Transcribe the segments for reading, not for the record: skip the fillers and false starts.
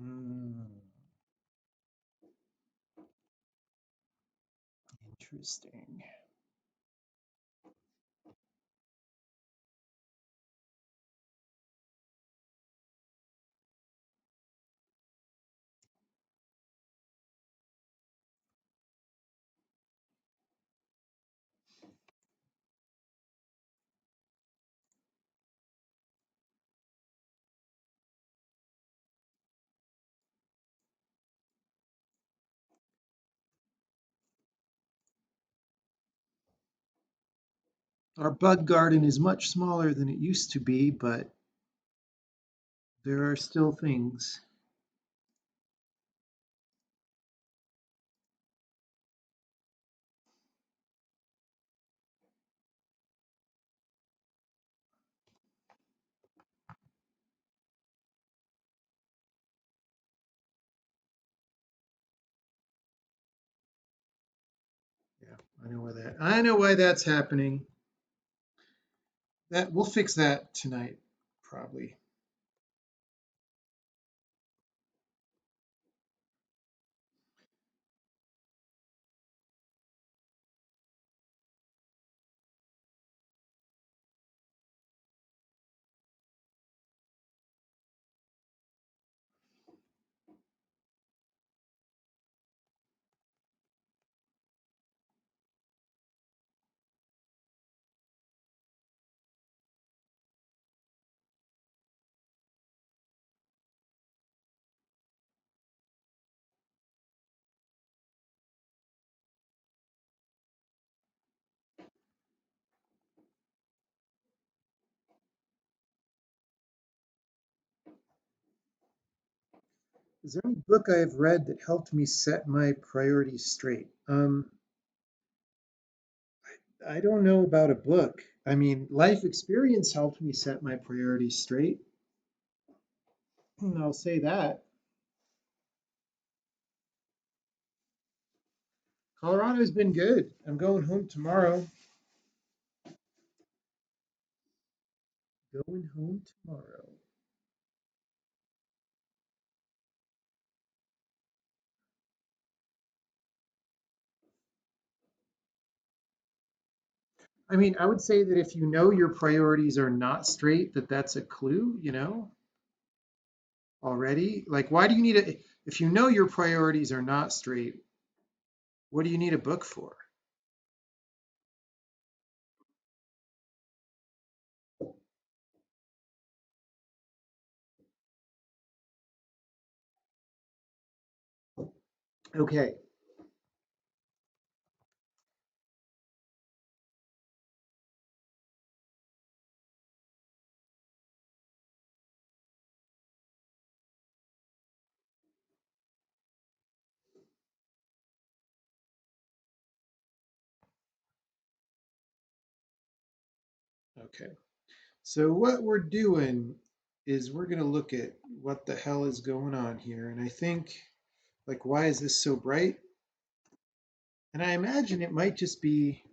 Mm, interesting. Our bug garden is much smaller than it used to be, but there are still things. Yeah, I know why that's happening. That we'll fix that tonight, probably. Is there any book I have read that helped me set my priorities straight? I don't know about a book. I mean, life experience helped me set my priorities straight. I'll say that. Colorado's been good. I'm going home tomorrow. Going home tomorrow. I mean, I would say that if you know your priorities are not straight, that's a clue, already. Like, why do you need if you know your priorities are not straight, what do you need a book for? Okay. Okay. So what we're doing is we're going to look at what the hell is going on here. And I think, like, why is this so bright? And I imagine it might just be,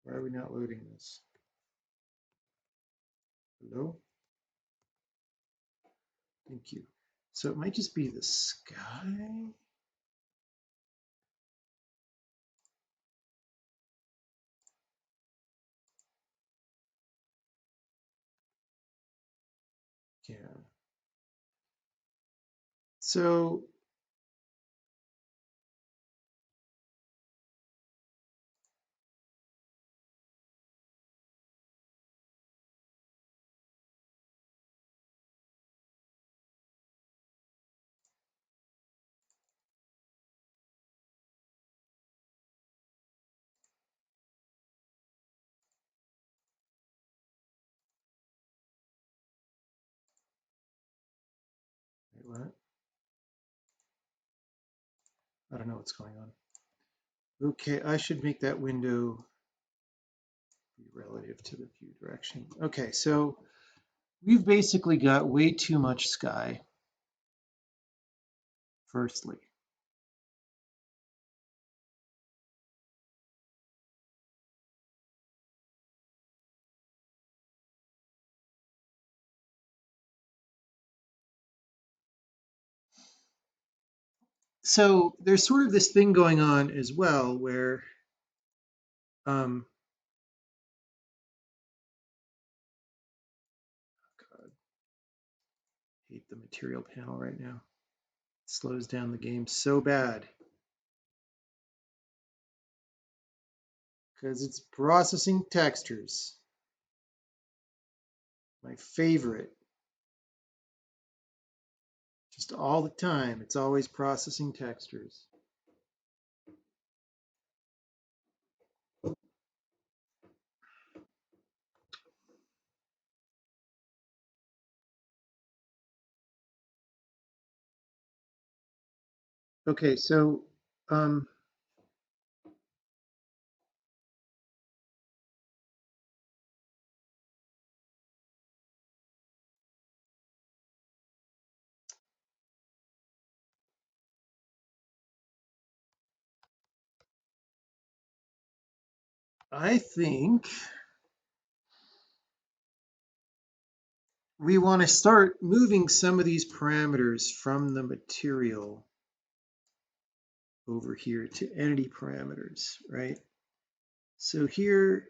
why are we not loading this? Hello? Thank you. So it might just be the sky. Yeah. So, wait, what? I don't know what's going on. Okay, I should make that window be relative to the view direction. Okay, so we've basically got way too much sky, firstly. So there's sort of this thing going on as well where um, God, I hate the material panel right now. It slows down the game so bad because it's processing textures. My favorite. Just all the time. It's always processing textures. Okay, so um, I think we want to start moving some of these parameters from the material over here to entity parameters, right? So here,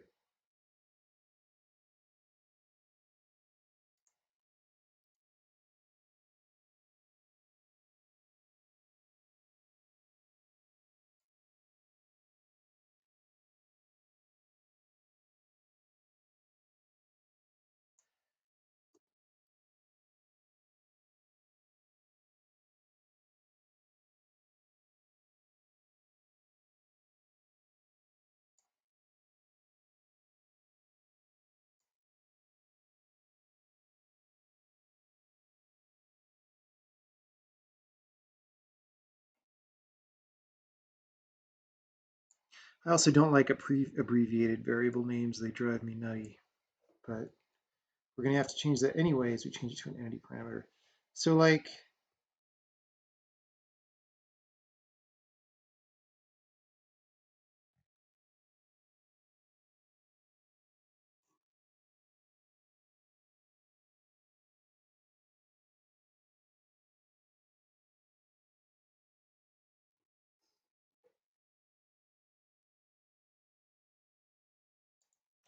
I also don't like abbreviated variable names. They drive me nutty, but we're going to have to change that anyways. We change it to an entity parameter. So like,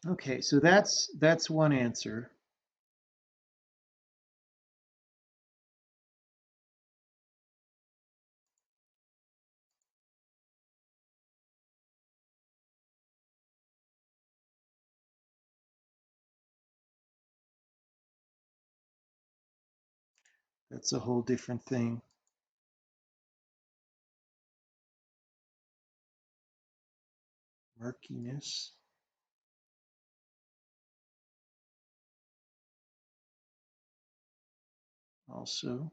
okay, so that's one answer. That's a whole different thing. Murkiness. Also.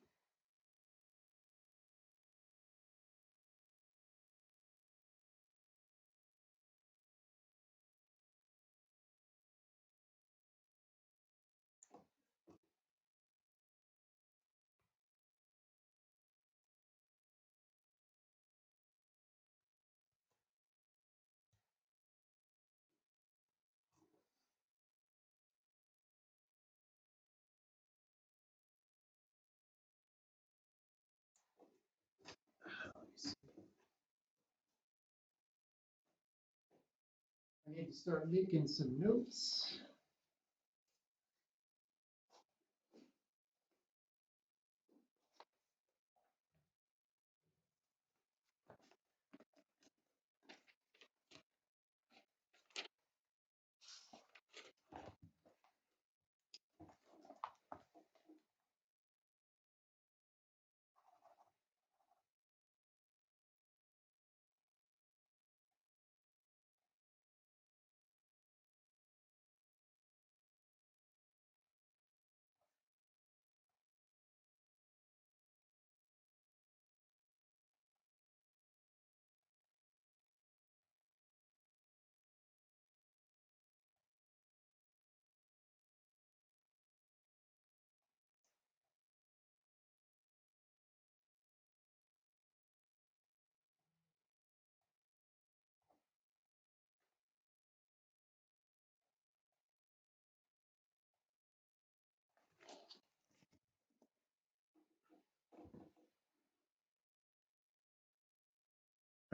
I need to start making some notes.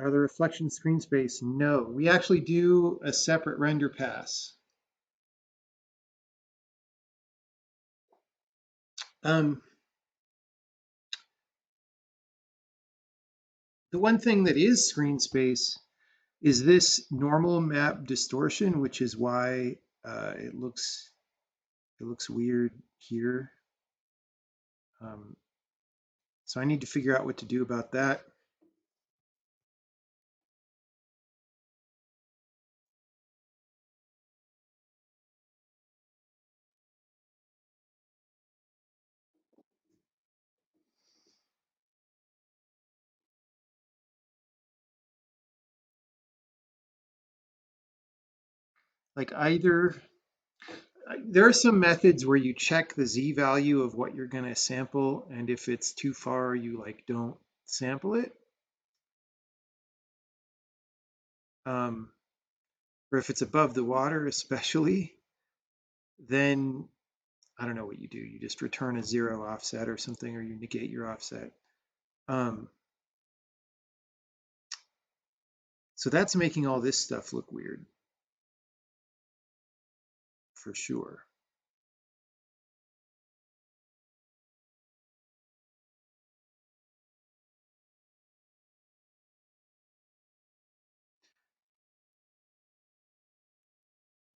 Are the reflections screen space? No, we actually do a separate render pass. Um, the one thing that is screen space is this normal map distortion, which is why it looks weird here. So I need to figure out what to do about that. Like either, there are some methods where you check the Z value of what you're going to sample, and if it's too far, you like don't sample it. Or if it's above the water, especially, then I don't know what you do. You just return a 0 offset or something, or you negate your offset. So that's making all this stuff look weird, for sure.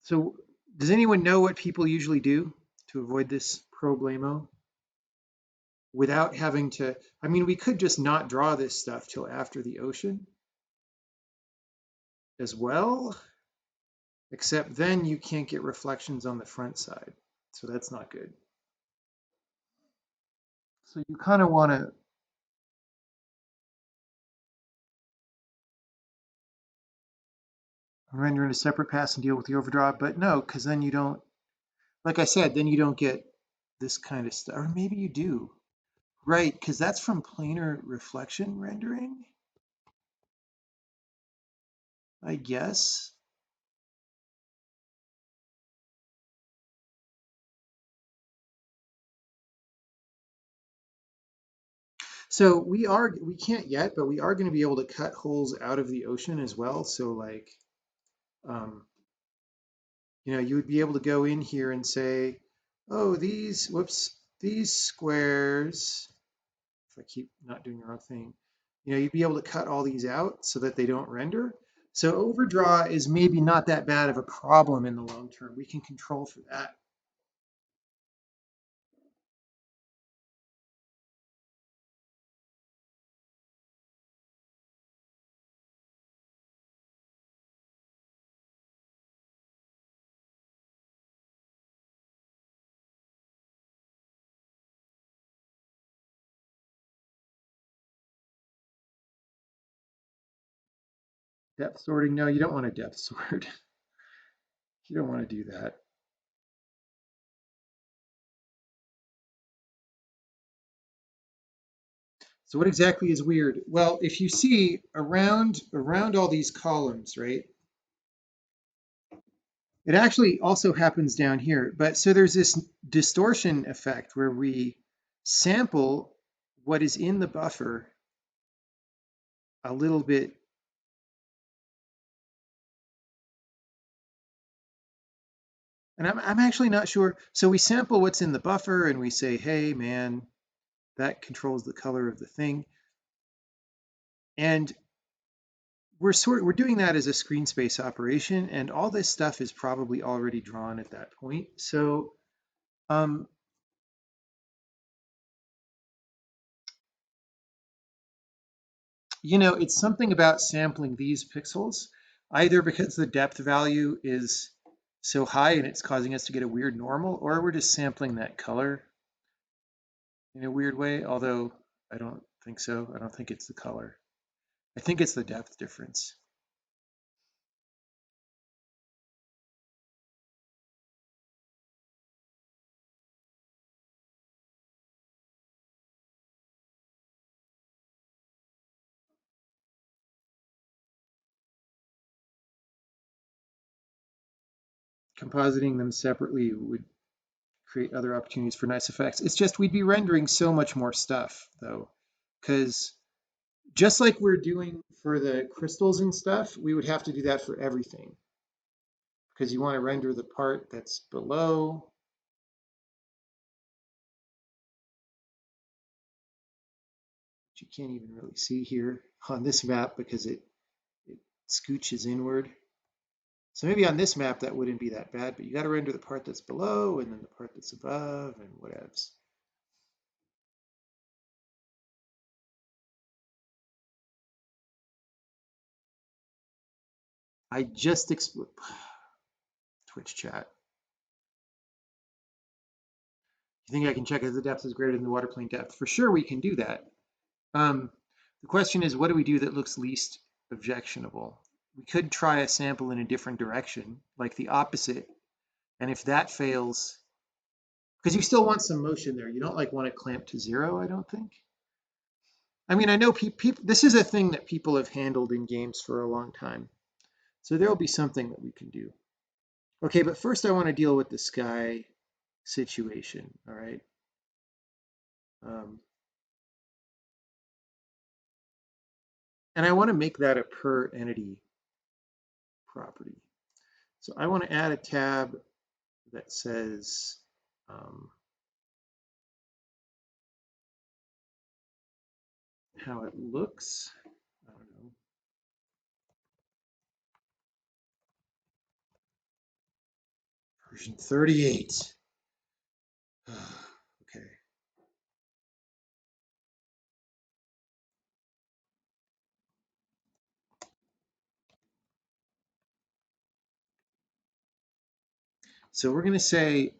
So does anyone know what people usually do to avoid this problemo without having to, I mean, we could just not draw this stuff till after the ocean as well, except then you can't get reflections on the front side. So that's not good. So you kind of want to render in a separate pass and deal with the overdraw, but no, because then you don't, like I said, then you don't get this kind of stuff. Or maybe you do. Right, because that's from planar reflection rendering, I guess. So we can't yet, but we are going to be able to cut holes out of the ocean as well. So like, um, you would be able to go in here and say, oh, these squares, if I keep not doing the wrong thing, you'd be able to cut all these out so that they don't render. So overdraw is maybe not that bad of a problem in the long term. We can control for that. Depth sorting, no, you don't want to depth sort. You don't want to do that. So what exactly is weird? Well, if you see around all these columns, right? It actually also happens down here. But so there's this distortion effect where we sample what is in the buffer a little bit. And I'm actually not sure. So we sample what's in the buffer and we say, hey, man, that controls the color of the thing. And we're doing that as a screen space operation, and all this stuff is probably already drawn at that point. So it's something about sampling these pixels, either because the depth value is so high and it's causing us to get a weird normal, or we're just sampling that color in a weird way, although I don't think so. I don't think it's the color. I think it's the depth difference. Compositing them separately would create other opportunities for nice effects. It's just we'd be rendering so much more stuff, though, because just like we're doing for the crystals and stuff, we would have to do that for everything because you want to render the part that's below. Which you can't even really see here on this map because it scooches inward. So maybe on this map that wouldn't be that bad, but you got to render the part that's below and then the part that's above and whatevs. I just Twitch chat. You think I can check if the depth is greater than the water plane depth? For sure, we can do that. The question is, what do we do that looks least objectionable? We could try a sample in a different direction, like the opposite. And if that fails, because you still want some motion there, you don't like want to clamp to 0, I don't think. I mean, I know people, this is a thing that people have handled in games for a long time. So there'll be something that we can do. Okay, but first I want to deal with the sky situation, all right? And I want to make that a per entity property. So I want to add a tab that says how it looks. I don't know. Version 38. Okay. So we're going to say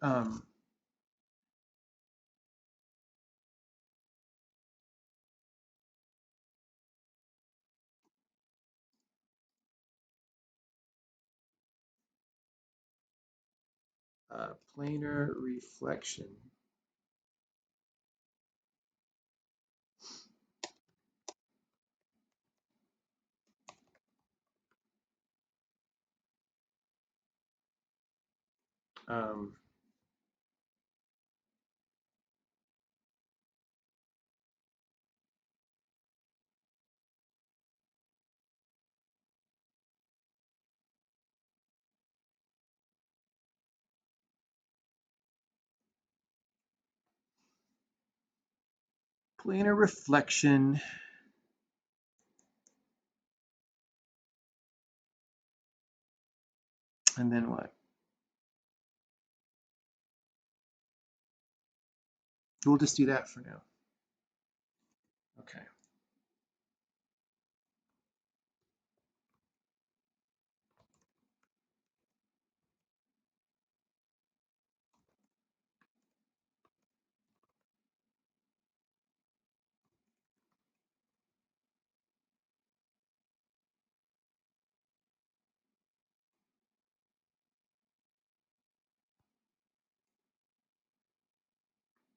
planar reflection. Planar reflection. And then what? We'll just do that for now. Okay.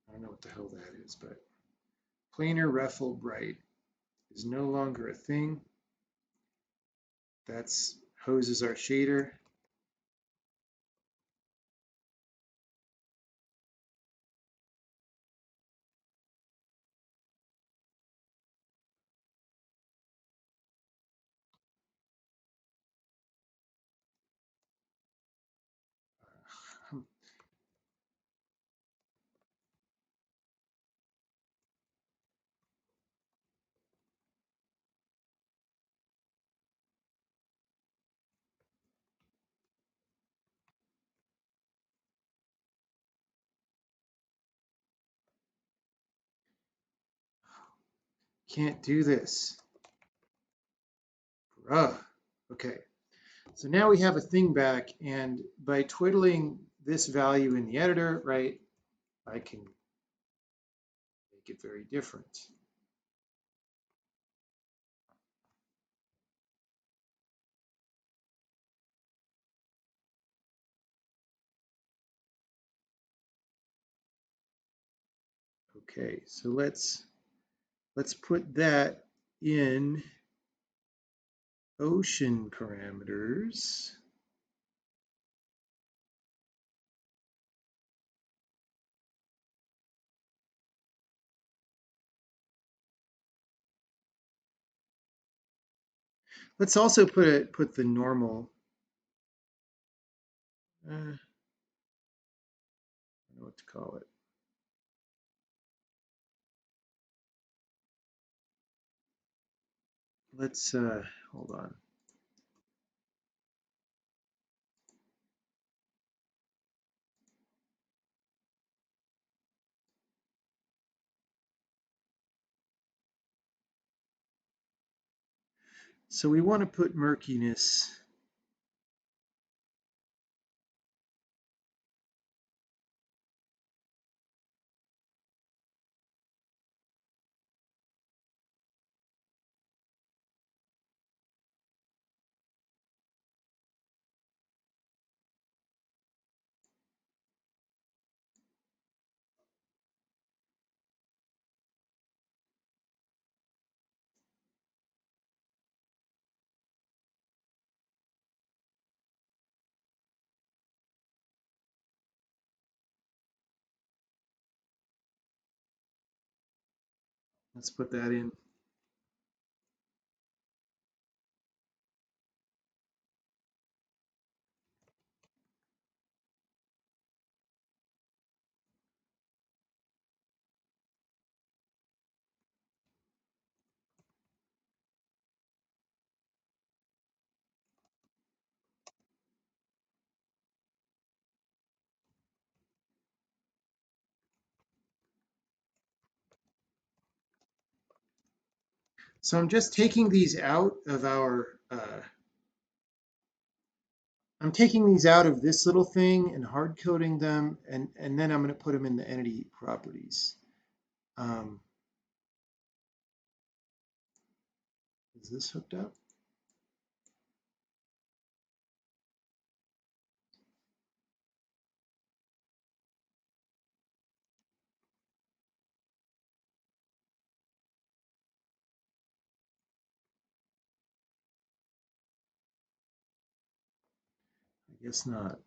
I don't know what the hell that is, but planar Refel bright is no longer a thing. That's hoses our shader. Can't do this. Bruh. Okay. So now we have a thing back, and by twiddling this value in the editor, right, I can make it very different. Okay, so let's put that in ocean parameters. Let's also put the normal. I don't know what to call it. Let's hold on. So we want to put murkiness. Let's put that in. So I'm just taking these out of our, I'm taking these out of this little thing and hard coding them, and then I'm going to put them in the entity properties. Is this hooked up? I guess not.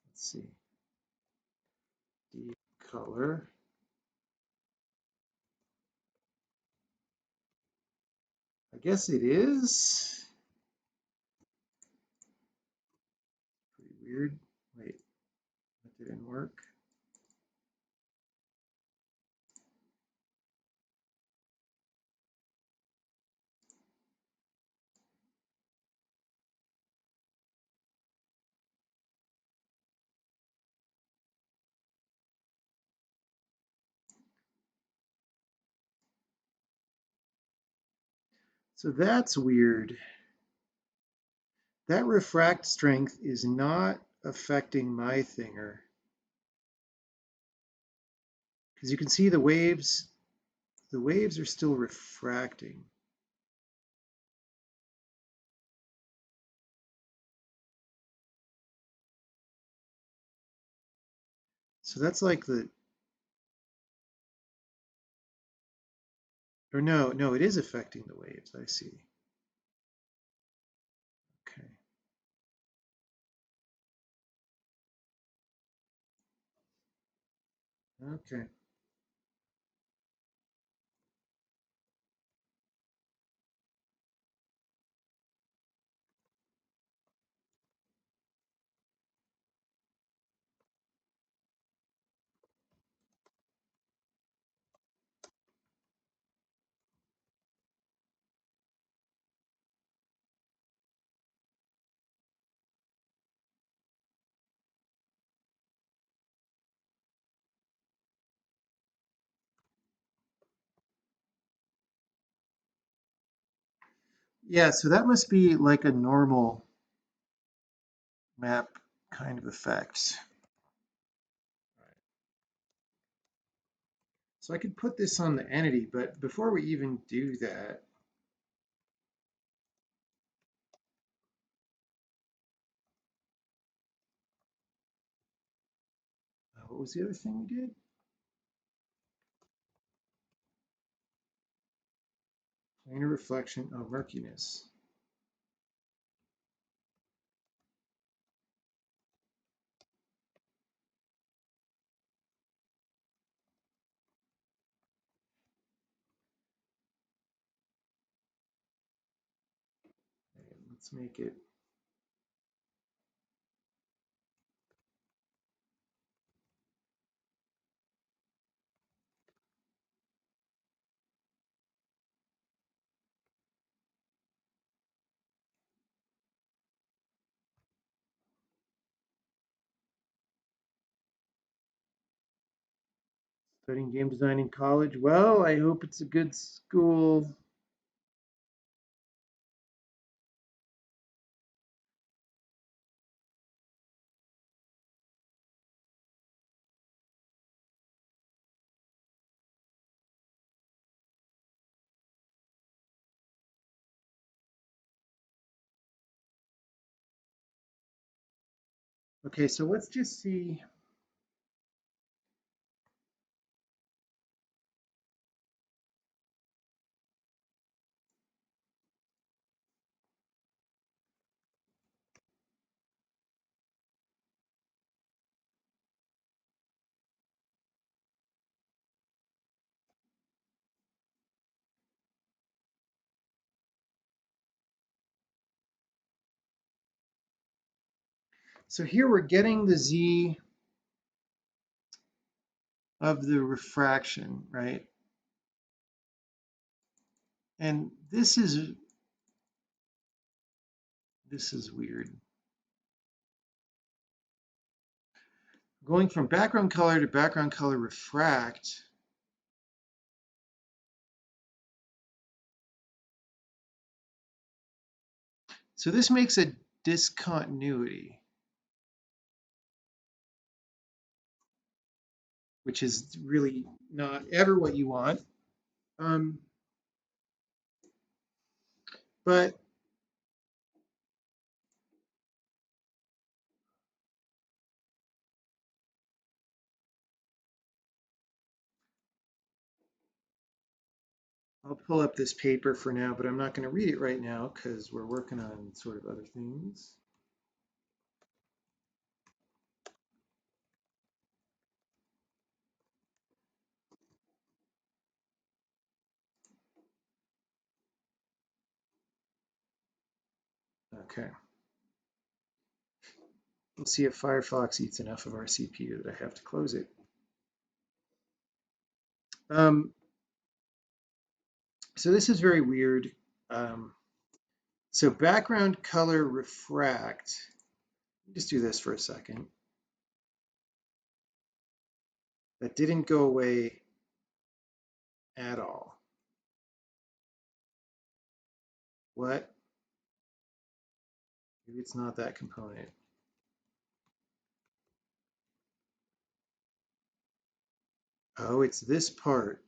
Let's see. Deep color. I guess it is. Pretty weird. Wait, that didn't work. So that's weird. That refract strength is not affecting my thinger. Because you can see the waves are still refracting. So that's like the, or no, it is affecting the waves. I see. Okay. Okay. Yeah, so that must be like a normal map kind of effect. So I could put this on the entity, but before we even do that, what was the other thing we did? Planar reflection of murkiness. Let's make it. Studying game design in college. Well, I hope it's a good school. Okay, so let's just see. So here we're getting the z of the refraction, right? And this is weird. Going from background color to background color refract. So this makes a discontinuity, which is really not ever what you want. But I'll pull up this paper for now, but I'm not going to read it right now because we're working on sort of other things. Okay. We'll see if Firefox eats enough of our CPU that I have to close it. So this is very weird. So background color refract. Just do this for a second. That didn't go away at all. What? Maybe it's not that component. Oh, it's this part.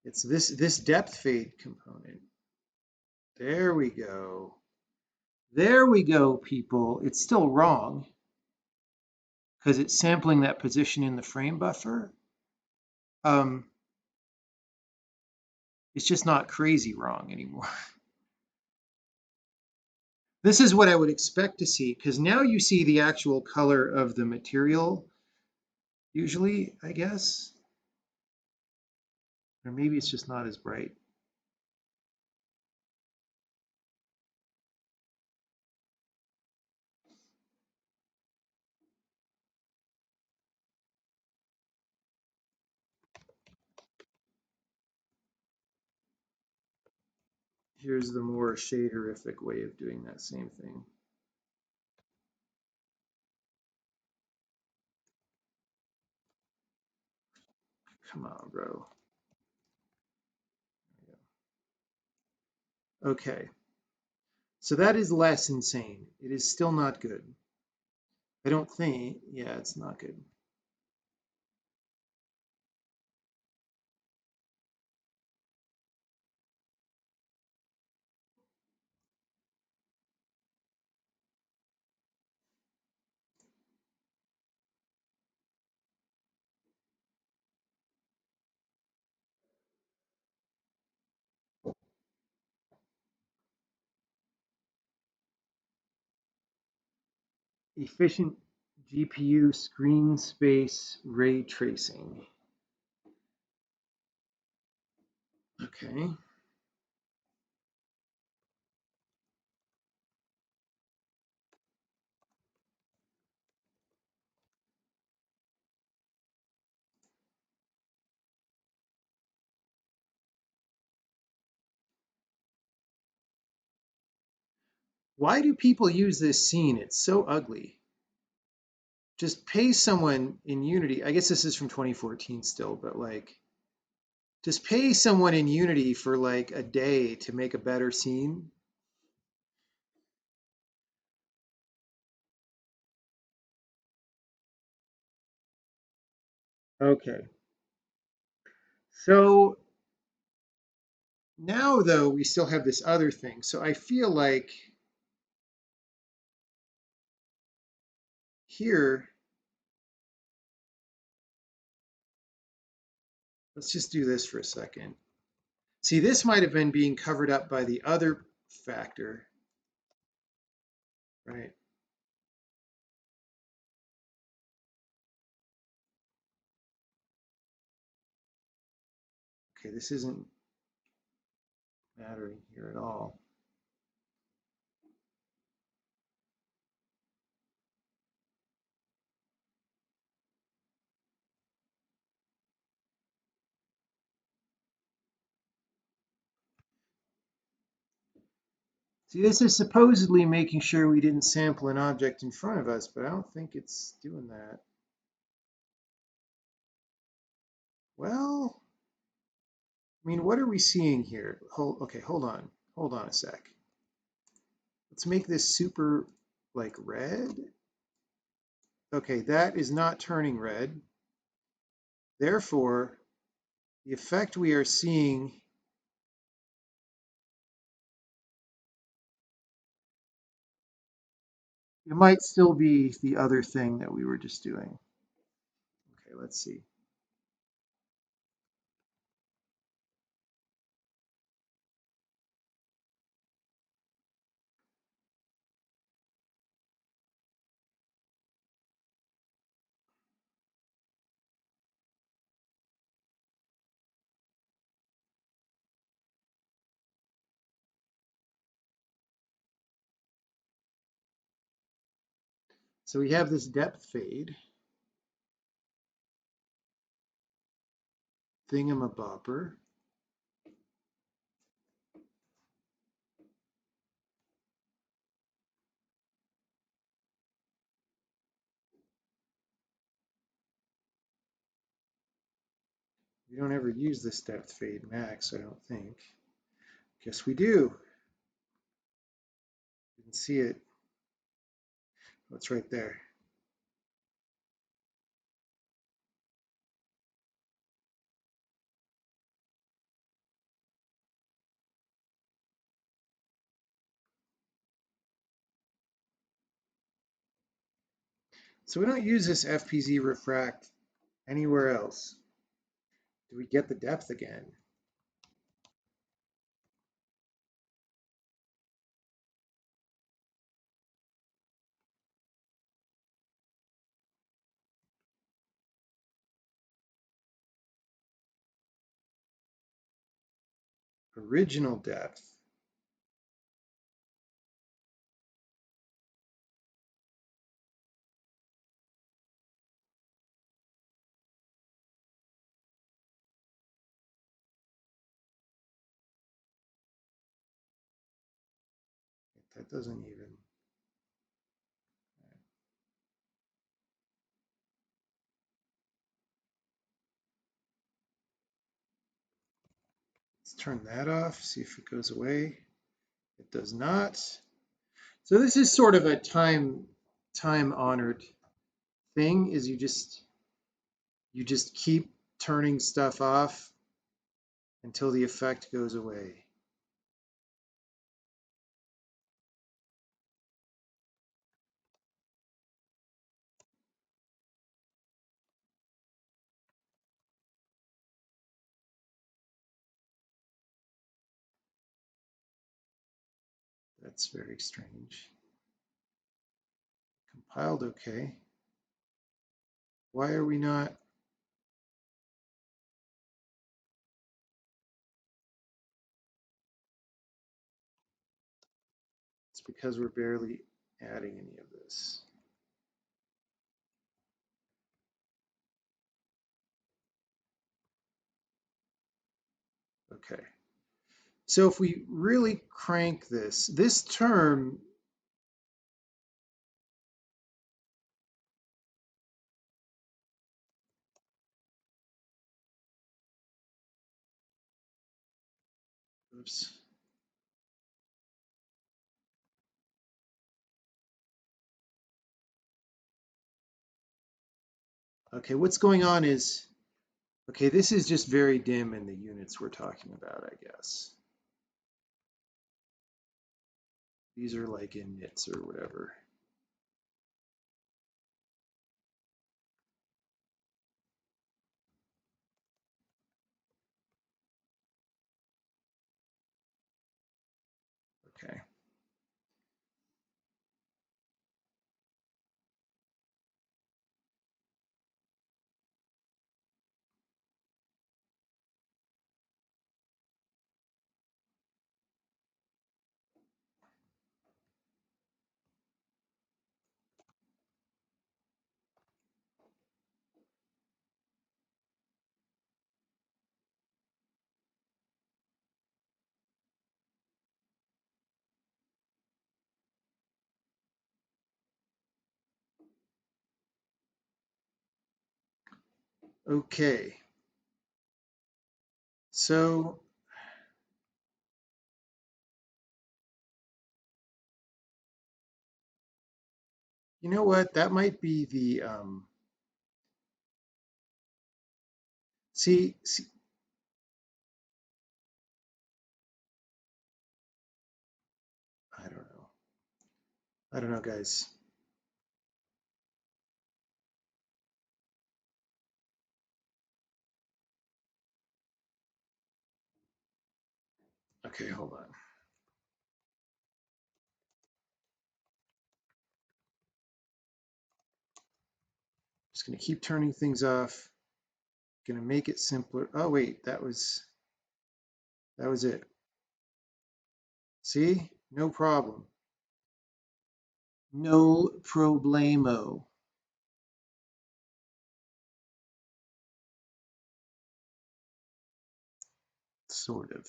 It's this depth fade component. There we go. There we go, people. It's still wrong because it's sampling that position in the frame buffer. It's just not crazy wrong anymore. This is what I would expect to see because now you see the actual color of the material, usually, I guess. Or maybe it's just not as bright. Here's the more shaderific way of doing that same thing. Come on, bro. Okay. So that is less insane. It is still not good. I don't think, yeah, it's not good. Efficient GPU screen space ray tracing. Okay. Why do people use this scene? It's so ugly. Just pay someone in Unity. I guess this is from 2014 still, but like, just pay someone in Unity for like a day to make a better scene. Okay. So now, though, we still have this other thing. So I feel like here, let's just do this for a second. See, this might have been being covered up by the other factor, right? Okay, this isn't mattering here at all. See, this is supposedly making sure we didn't sample an object in front of us, but I don't think it's doing that. Well, I mean, what are we seeing here? Okay, hold on. Hold on a sec. Let's make this super, like, red. Okay, that is not turning red. Therefore, the effect we are seeing it might still be the other thing that we were just doing. Okay, let's see. So we have this depth fade thingamabobber. We don't ever use this depth fade max, I don't think. Guess we do. You can see it. Oh, it's right there. So we don't use this FPZ refract anywhere else. Do we get the depth again? Original depth. That doesn't even. Let's turn that off, see if it goes away. It does not. So this is sort of a time honored thing is you just keep turning stuff off until the effect goes away. That's very strange. Compiled okay. Why are we not? It's because we're barely adding any of this. Okay. So if we really crank this term, oops. Okay, what's going on is, okay, this is just very dim in the units we're talking about, I guess. These are like in nits or whatever. Okay. Okay. So, you know what? That might be the, see, I don't know. I don't know, guys. Okay, hold on. Just gonna keep turning things off. Gonna make it simpler. Oh wait, that was it. See? No problem. No problemo. Sort of.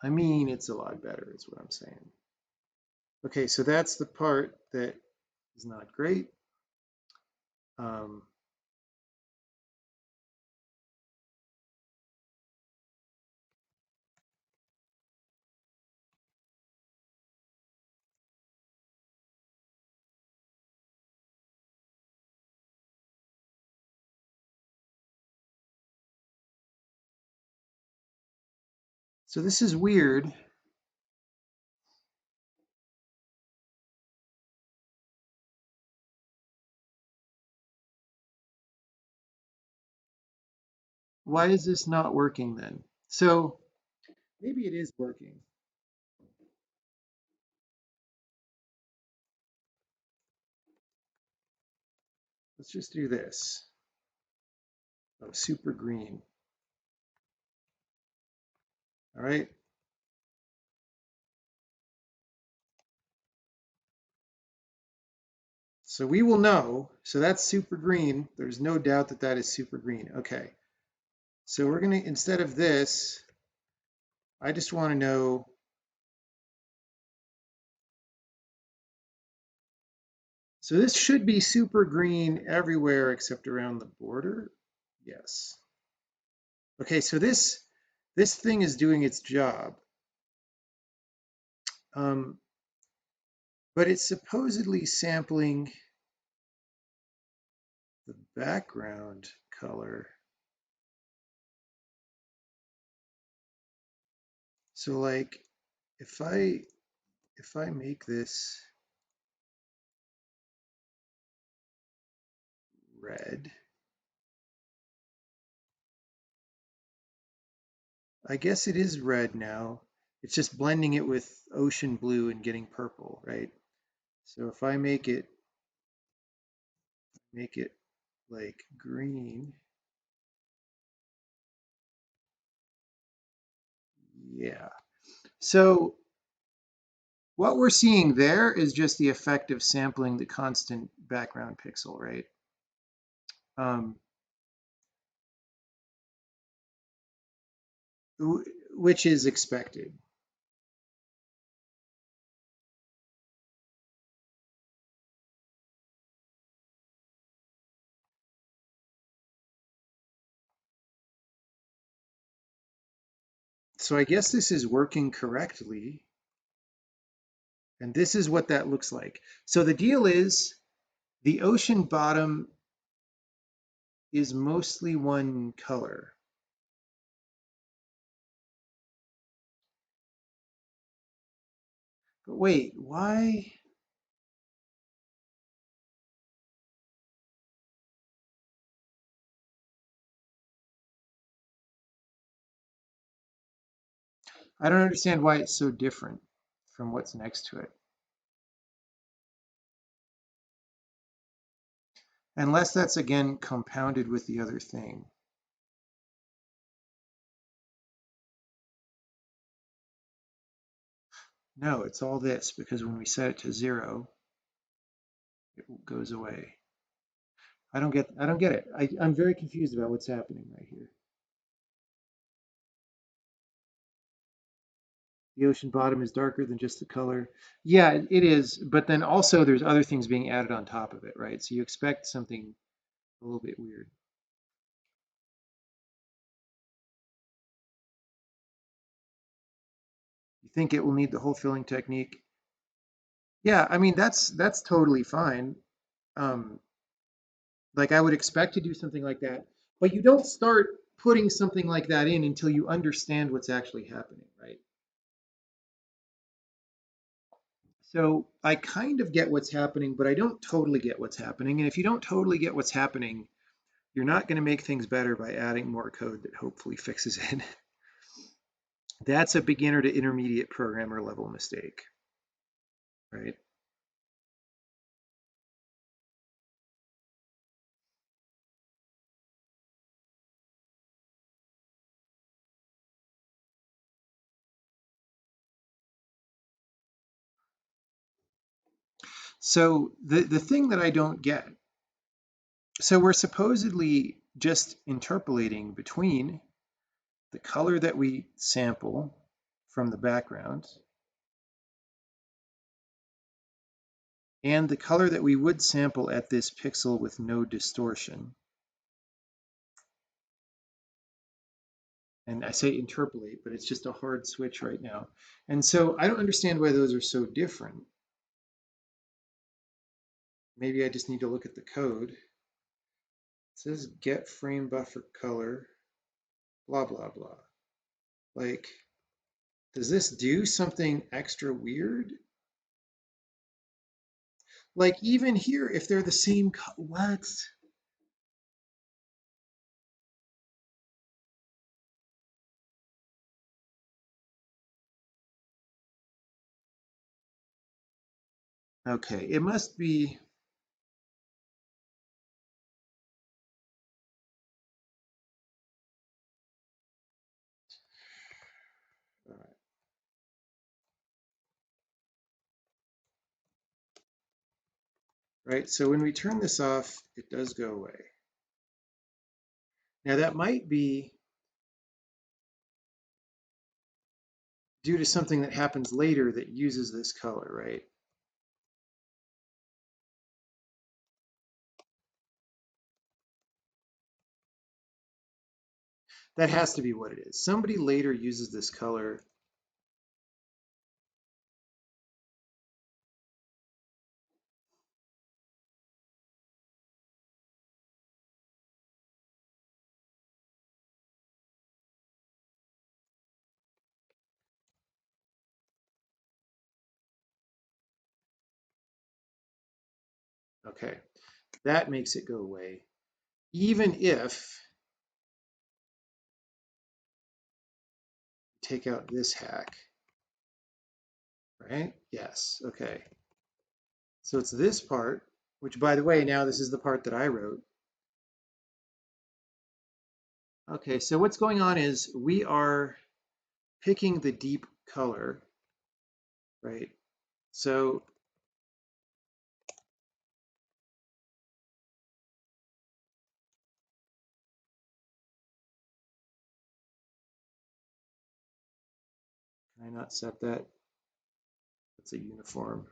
I mean, it's a lot better, is what I'm saying. Okay, so that's the part that is not great. Um, so this is weird. Why is this not working then? So maybe it is working. Let's just do this. Oh, super green. All right. So we will know. So that's super green. There's no doubt that that is super green. Okay. So we're going to, instead of this, I just want to know. So this should be super green everywhere except around the border. Yes. Okay, so this thing is doing its job. Um, but it's supposedly sampling the background color. So like if I make this red, I guess it is red now. It's just blending it with ocean blue and getting purple, right? So if I make it make it like green. Yeah. So what we're seeing there is just the effect of sampling the constant background pixel, right? Um, which is expected. So I guess this is working correctly. And this is what that looks like. So the deal is the ocean bottom is mostly one color. But wait, why? I don't understand why it's so different from what's next to it. Unless that's again compounded with the other thing. No, it's all this because when we set it to 0, it goes away. I don't get it. I'm very confused about what's happening right here. The ocean bottom is darker than just the color. Yeah, it is. But then also there's other things being added on top of it, right? So you expect something a little bit weird. You think it will need the whole filling technique? Yeah, I mean that's totally fine. Um, like I would expect to do something like that, but you don't start putting something like that in until you understand what's actually happening, right? So I kind of get what's happening, but I don't totally get what's happening. And if you don't totally get what's happening, you're not going to make things better by adding more code that hopefully fixes it. That's a beginner to intermediate programmer level mistake, right? So the thing that I don't get, so we're supposedly just interpolating between the color that we sample from the background and the color that we would sample at this pixel with no distortion. And I say interpolate, but it's just a hard switch right now. And so I don't understand why those are so different. Maybe I just need to look at the code. It says get frame buffer color, blah, blah, blah. Like, does this do something extra weird? Like even here, if they're the same, what? Okay, it must be, all right, so when we turn this off, it does go away. Now that might be due to something that happens later that uses this color, right? That has to be what it is. Somebody later uses this color. Okay, that makes it go away. Even if take out this hack, right? Yes, okay. So it's this part. which by the way, now this is the part that I wrote. Okay, so what's going on is we are picking the deep color, right? So can I not set that? That's a uniform.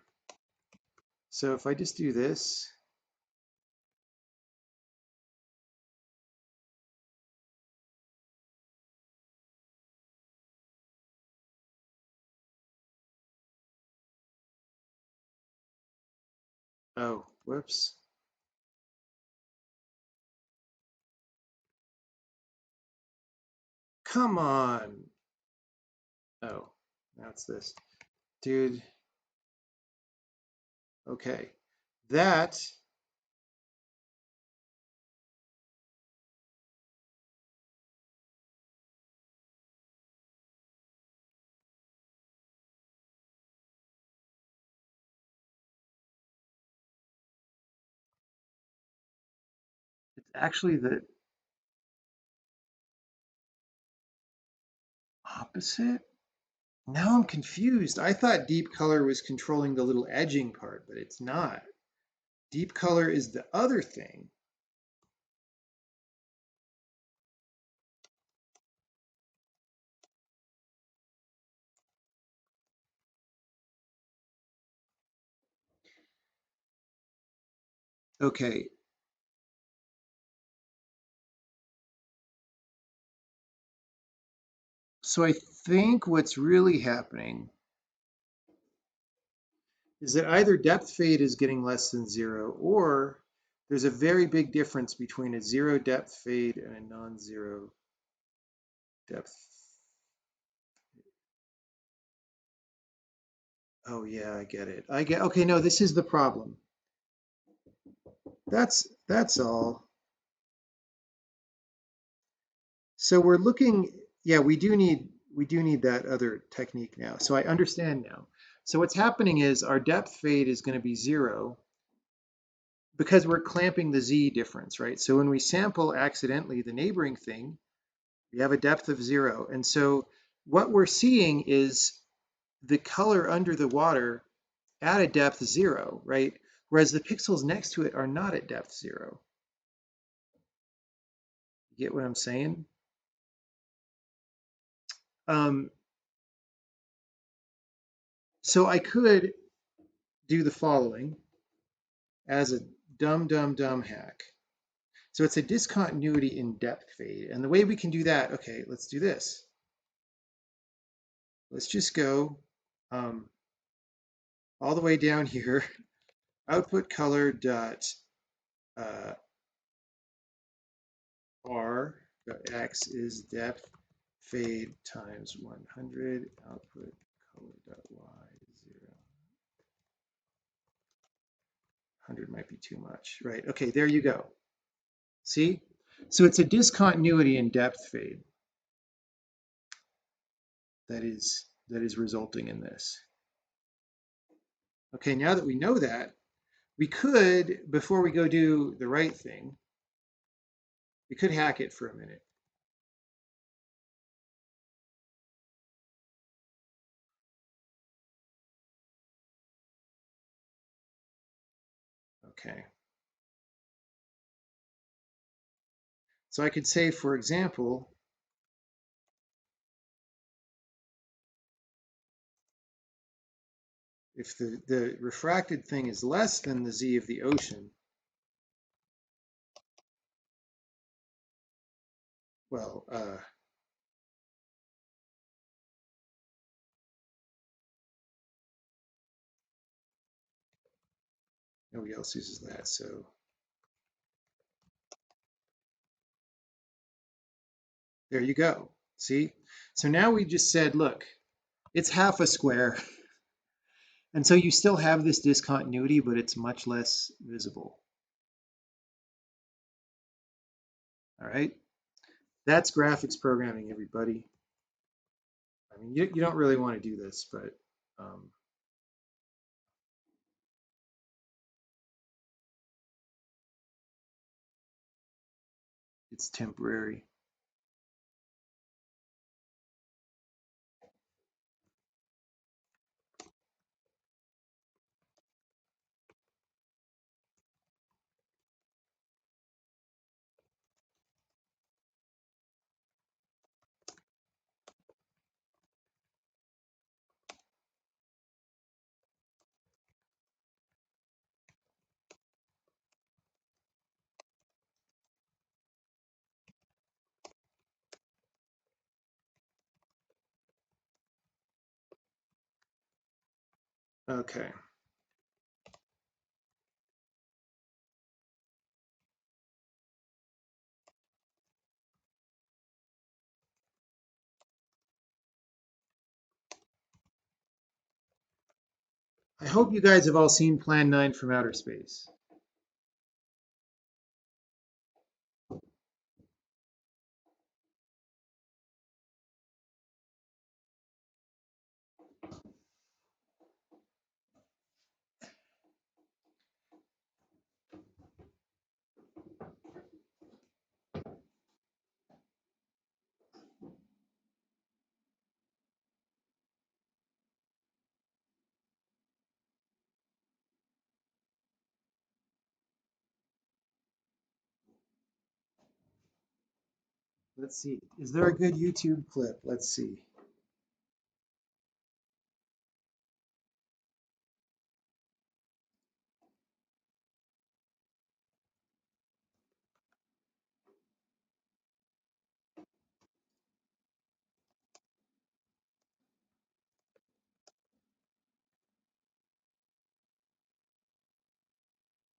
So if I just do this, oh, whoops. Come on. Oh, that's this. Dude, okay. That, it's actually the opposite. Now I'm confused. I thought deep color was controlling the little edging part, but it's not. Deep color is the other thing. Okay, so I think what's really happening is that either depth fade is getting less than 0, or there's a very big difference between a 0 depth fade and a non-zero depth. Oh yeah, I get it. Okay, no, this is the problem. That's all. So we're looking, yeah, we do need that other technique now. So I understand now. So what's happening is our depth fade is going to be 0 because we're clamping the Z difference, right? So when we sample accidentally the neighboring thing, we have a depth of 0. And so what we're seeing is the color under the water at a depth 0, right? Whereas the pixels next to it are not at depth 0. You get what I'm saying? Um, so I could do the following as a dumb hack. So it's a discontinuity in depth fade. And the way we can do that, okay, let's do this. Let's just go all the way down here, output color dot r dot x is depth fade times 100, output color dot y 0. 100 might be too much, right? Okay, there you go. See? So it's a discontinuity in depth fade that is resulting in this. Okay, now that we know that, we could, before we go do the right thing, we could hack it for a minute. Okay. So I could say, for example, if the refracted thing is less than the Z of the ocean, well, nobody else uses that, so there you go. See? So now we just said, look, it's half a square. And so you still have this discontinuity, but it's much less visible. All right? That's graphics programming, everybody. I mean, you don't really want to do this, but it's temporary. Okay. I hope you guys have all seen Plan 9 from Outer Space. Let's see. Is there a good YouTube clip? Let's see.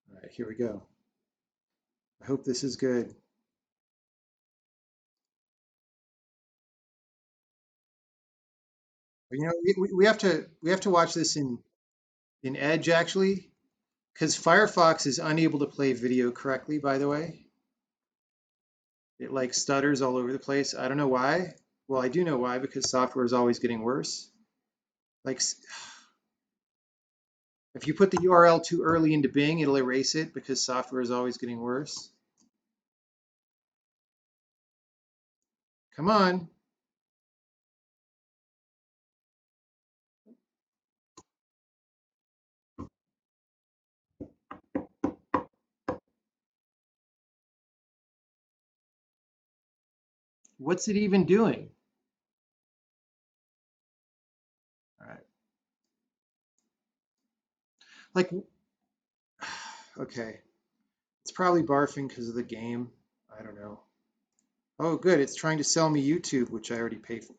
All right, here we go. I hope this is good. You know, we have to watch this in Edge actually, because Firefox is unable to play video correctly, by the way. It like stutters all over the place. I don't know why. Well, I do know why, because software is always getting worse. Like if you put the URL too early into Bing, it'll erase it because software is always getting worse. Come on. What's it even doing? All right. Like, okay. It's probably barfing because of the game. I don't know. Oh, good. It's trying to sell me YouTube, which I already paid for.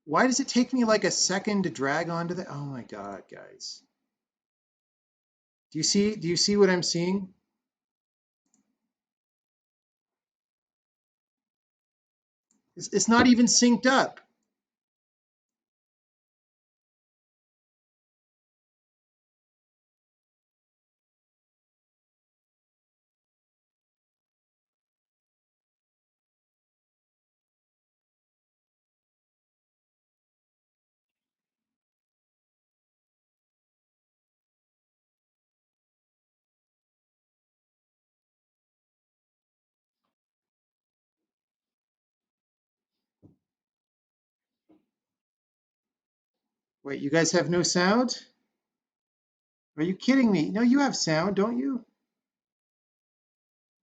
Why does it take me like a second to drag onto the? Oh my God, guys. Do you see what I'm seeing? It's not even synced up. Wait, you guys have no sound? Are you kidding me? No, you have sound, don't you?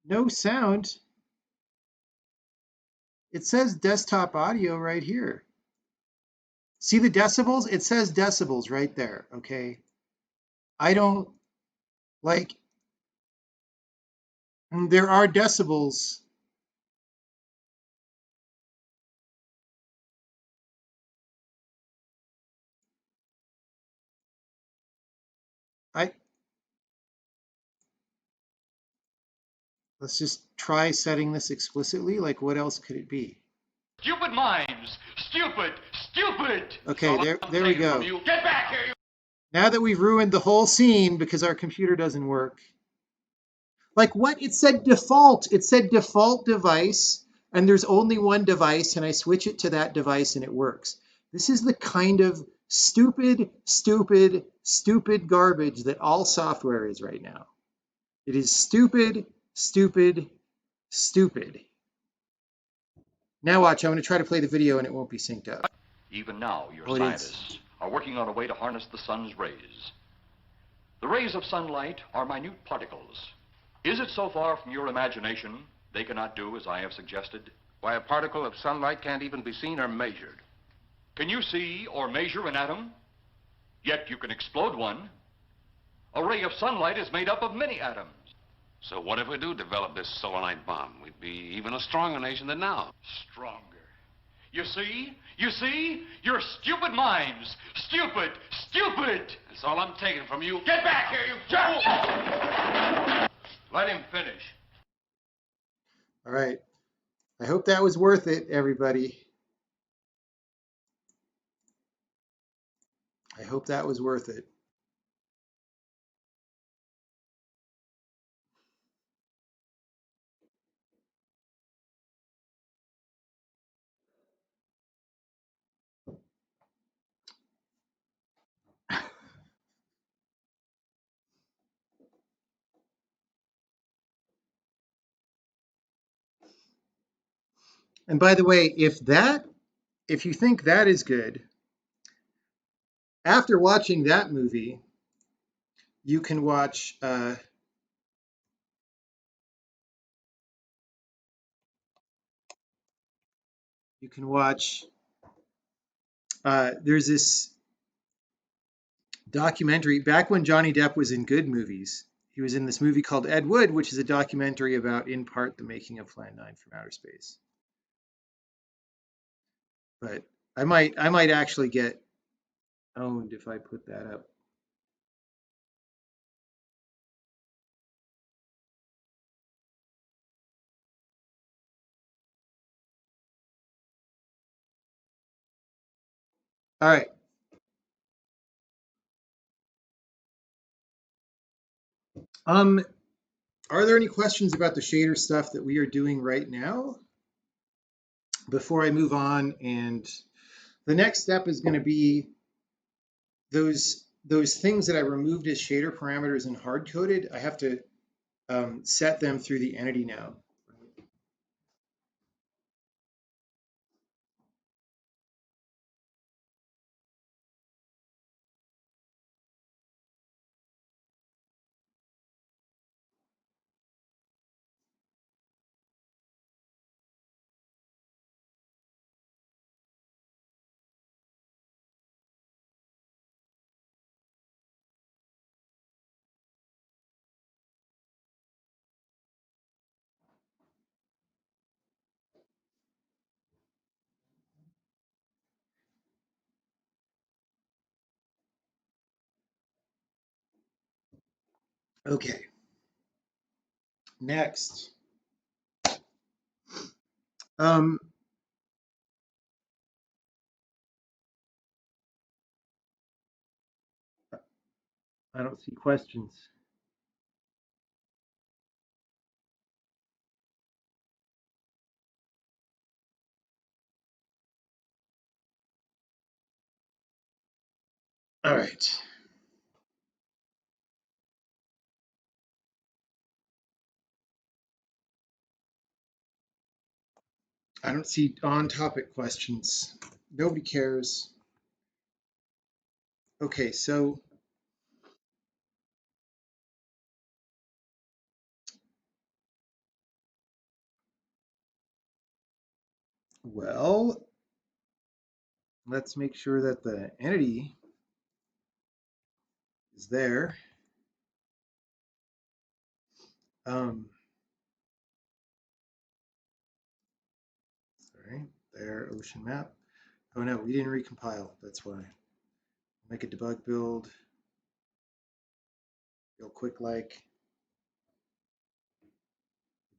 No sound. It says desktop audio right here. See the decibels? It says decibels right there, okay? I don't like, there are decibels. I Let's just try setting this explicitly. Like, what else could it be? Stupid minds! Stupid! Stupid! Okay, there we go. Get back here, you... Now that we've ruined the whole scene because our computer doesn't work. Like what? It said default. It said default device, and there's only one device, and I switch it to that device and it works. This is the kind of stupid, stupid, stupid garbage that all software is right now. It is stupid, stupid, stupid. Now watch, I'm going to try to play the video and it won't be synced up. Even now, your Oh, it is. scientists are working on a way to harness the sun's rays. The rays of sunlight are minute particles. Is it so far from your imagination they cannot do as I have suggested? Why, a particle of sunlight can't even be seen or measured. Can you see or measure an atom? Yet you can explode one. A ray of sunlight is made up of many atoms. So what if we do develop this selenite bomb? We'd be even a stronger nation than now. Stronger. You see? You see? Your stupid minds. Stupid! Stupid! That's all I'm taking from you. Get back here, you fool! Let him finish. All right. I hope that was worth it, everybody. I hope that was worth it. And by the way, if you think that is good, after watching that movie, you can watch there's this documentary back when Johnny Depp was in good movies. He was in this movie called Ed Wood, which is a documentary about, in part, the making of Plan 9 from Outer Space. But I might actually get owned if I put that up. All right. Are there any questions about the shader stuff that we are doing right now before I move on? And the next step is going to be those things that I removed as shader parameters and hard coded. I have to set them through the entity now. Okay. Next. I don't see questions. All right. I don't see on-topic questions. Nobody cares. Okay, so well, let's make sure that the entity is there. Sorry, there, ocean map. Oh no, we didn't recompile. That's why. Make a debug build. Real quick, like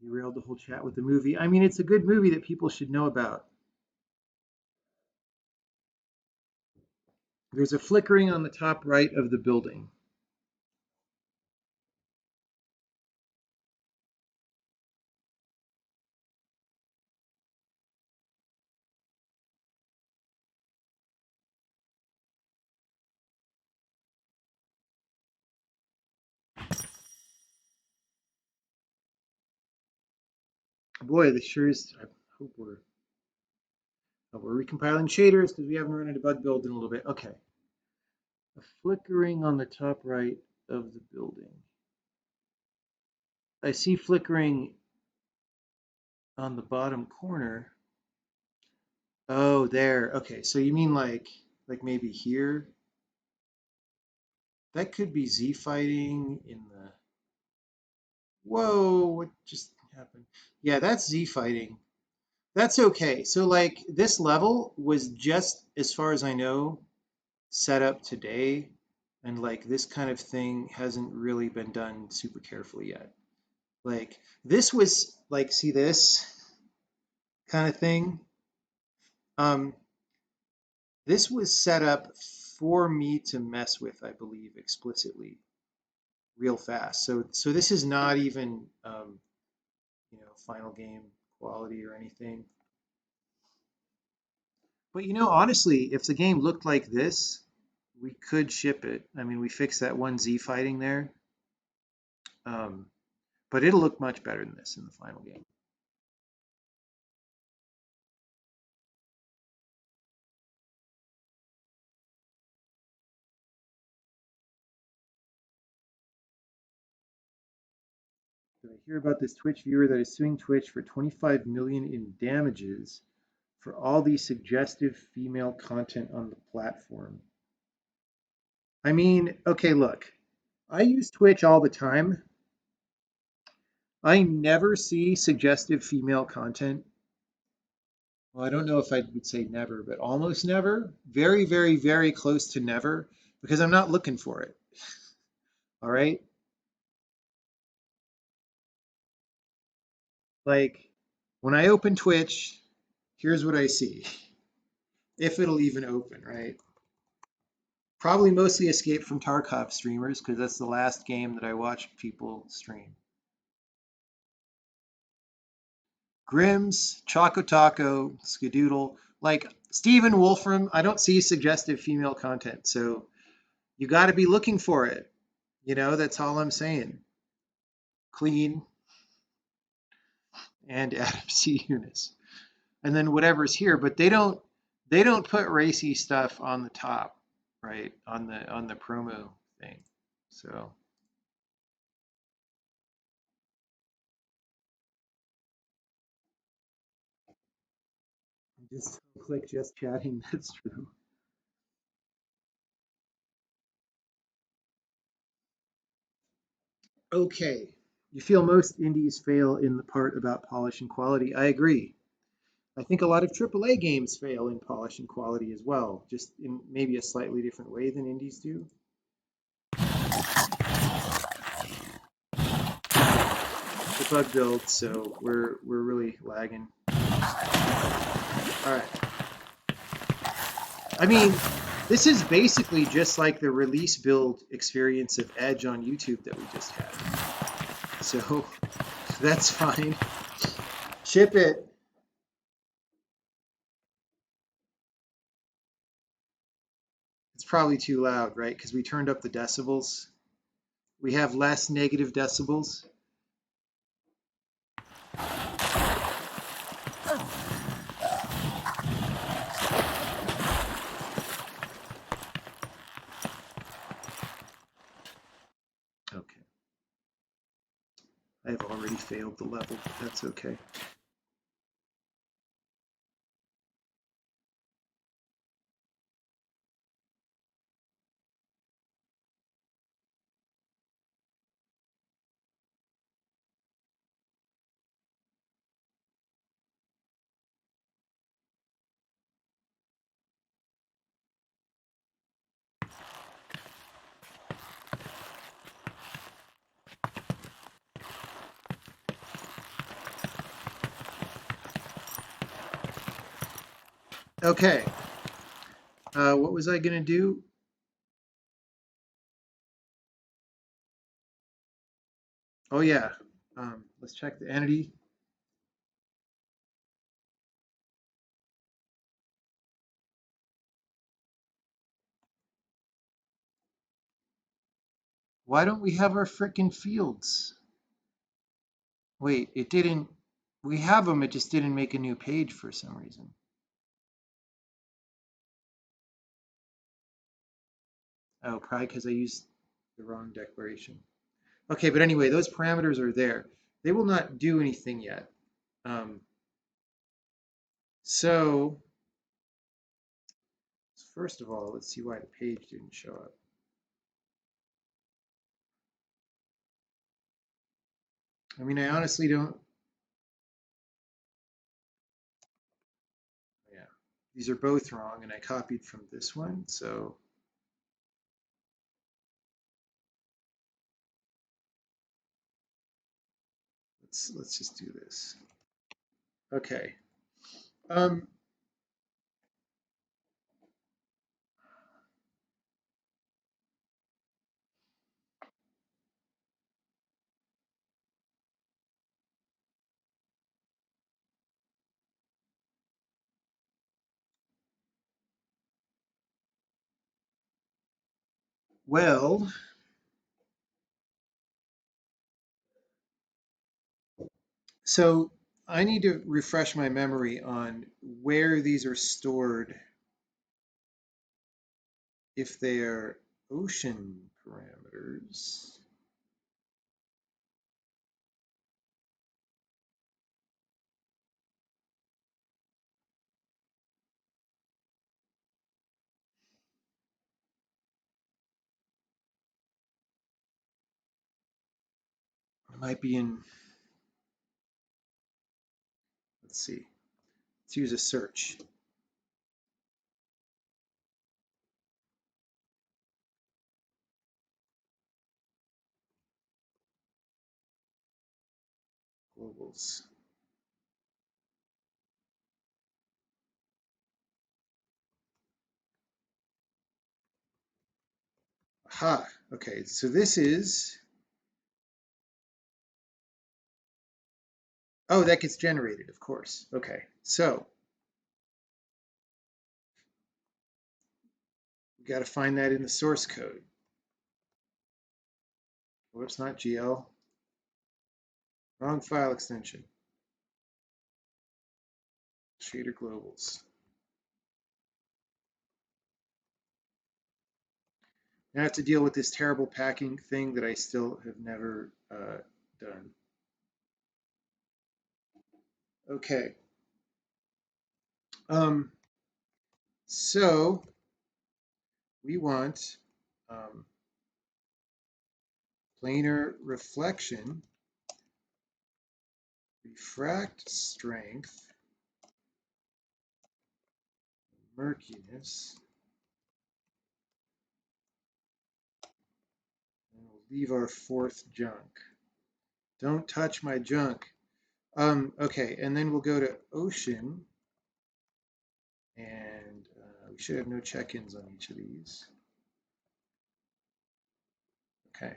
derailed the whole chat with the movie. I mean, it's a good movie that people should know about. There's a flickering on the top right of the building. Boy, this sure is. I hope we're Oh, we're recompiling shaders because we haven't run into bug build in a little bit. Okay. A flickering on the top right of the building. I see flickering on the bottom corner. Oh, there. Okay, so you mean like maybe here? That could be Z fighting in the. Whoa, what just happened? Yeah, that's Z fighting. That's okay. So like this level was just, as far as I know, set up today, and like this kind of thing hasn't really been done super carefully yet. Like this was like, see this kind of thing. This was set up for me to mess with, I believe, explicitly, real fast. So this is not even final game quality or anything. But honestly, if the game looked like this, we could ship it. I mean, we fixed that one Z fighting there, but it'll look much better than this in the final game. Did I hear about this Twitch viewer that is suing Twitch for 25 million in damages for all the suggestive female content on the platform? I mean, okay, look, I use Twitch all the time. I never see suggestive female content. Well, I don't know if I would say never, but almost never. Very, very, very close to never, because I'm not looking for it. All right? Like, when I open Twitch, here's what I see. If it'll even open, right? Probably mostly Escape from Tarkov streamers, because that's the last game that I watched people stream. Grims, Choco Taco, Skadoodle, like Stephen Wolfram, I don't see suggestive female content, so you got to be looking for it. That's all I'm saying. Clean and Adam C. Eunice, and then whatever's here, but they don't put racy stuff on the top, right? On the promo thing, so. Just click just chatting. That's true. Okay. You feel most indies fail in the part about polish and quality. I agree. I think a lot of AAA games fail in polish and quality as well, just in maybe a slightly different way than indies do. The bug build, so we're really lagging. All right. I mean, this is basically just like the release build experience of Edge on YouTube that we just had. So that's fine. Ship it. It's probably too loud, right? Because we turned up the decibels. We have less negative decibels. Okay. I have already failed the level, but that's okay. Okay. What was I going to do? Oh, yeah. Let's check the entity. Why don't we have our frickin' fields? Wait, it didn't. We have them, it just didn't make a new page for some reason. Oh, probably because I used the wrong declaration. Okay, but anyway, those parameters are there. They will not do anything yet. Um, so first of all, let's see why the page didn't show up. I mean, I honestly don't. Yeah, these are both wrong, and I copied from this one. So let's just do this. Okay. Um, well, so I need to refresh my memory on where these are stored if they are ocean parameters. It might be in, let's see, let's use a search. Globals. Aha, okay, so this is, oh, that gets generated, of course. Okay, so we got to find that in the source code. Whoops, not GL. Wrong file extension. Shader globals. I have to deal with this terrible packing thing that I still have never done. Okay. Um, so we want planar reflection, refract strength, murkiness, and we'll leave our fourth junk. Don't touch my junk. Okay, and then we'll go to ocean, and we should have no check-ins on each of these. Okay.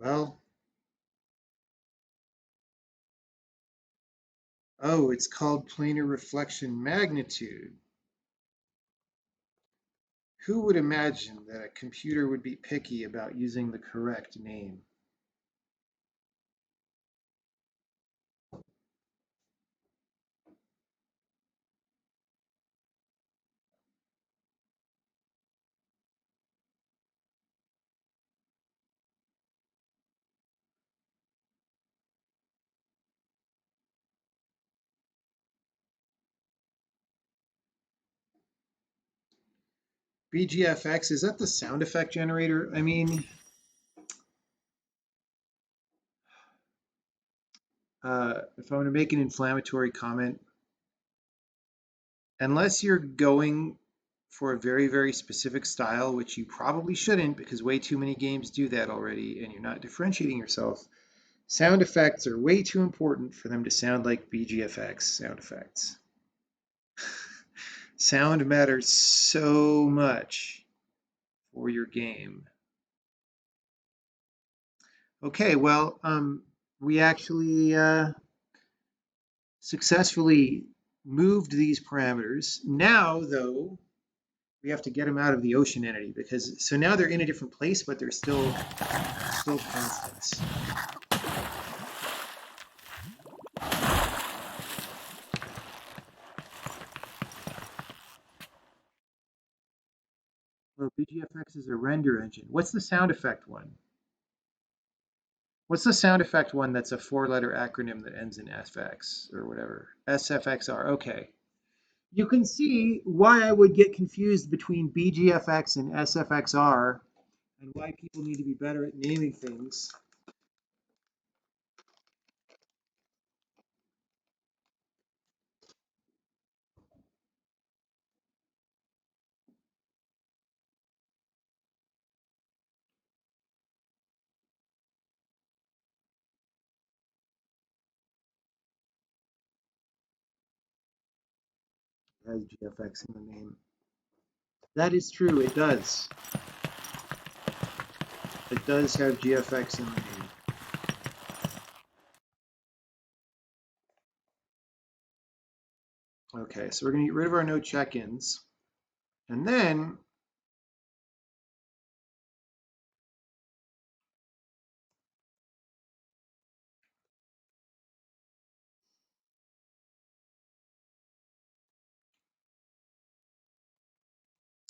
Well, oh, it's called planar reflection magnitude. Who would imagine that a computer would be picky about using the correct name? BGFX, is that the sound effect generator? I mean, if I want to make an inflammatory comment, unless you're going for a very, very specific style, which you probably shouldn't because way too many games do that already and you're not differentiating yourself, sound effects are way too important for them to sound like BGFX sound effects. Sound matters so much for your game. Okay, well, we actually successfully moved these parameters. Now, though, we have to get them out of the ocean entity because so now they're in a different place, but they're still constants. Well, BGFX is a render engine. What's the sound effect one? What's the sound effect one that's a four-letter acronym that ends in FX or whatever? SFXR. Okay. You can see why I would get confused between BGFX and SFXR and why people need to be better at naming things. It has GFX in the name. That is true, it does. It does have GFX in the name. Okay, so we're going to get rid of our no check-ins. And then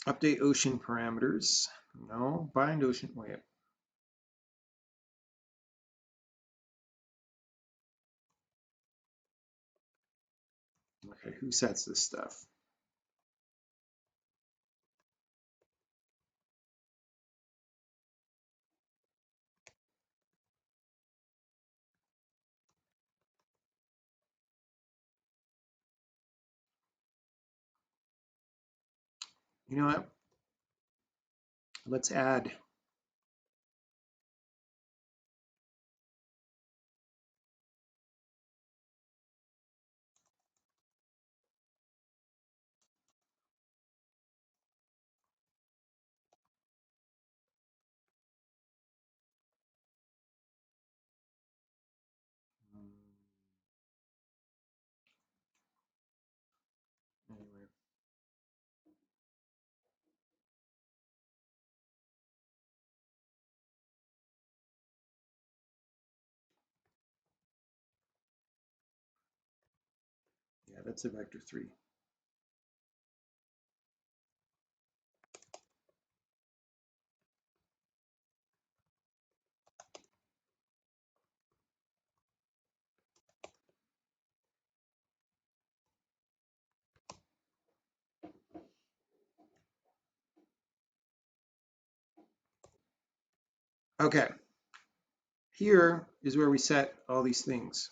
update ocean parameters. No, bind ocean, wait. Okay, who sets this stuff? You know what? Let's add. Anyway. Yeah, that's a vector 3. Okay, here is where we set all these things.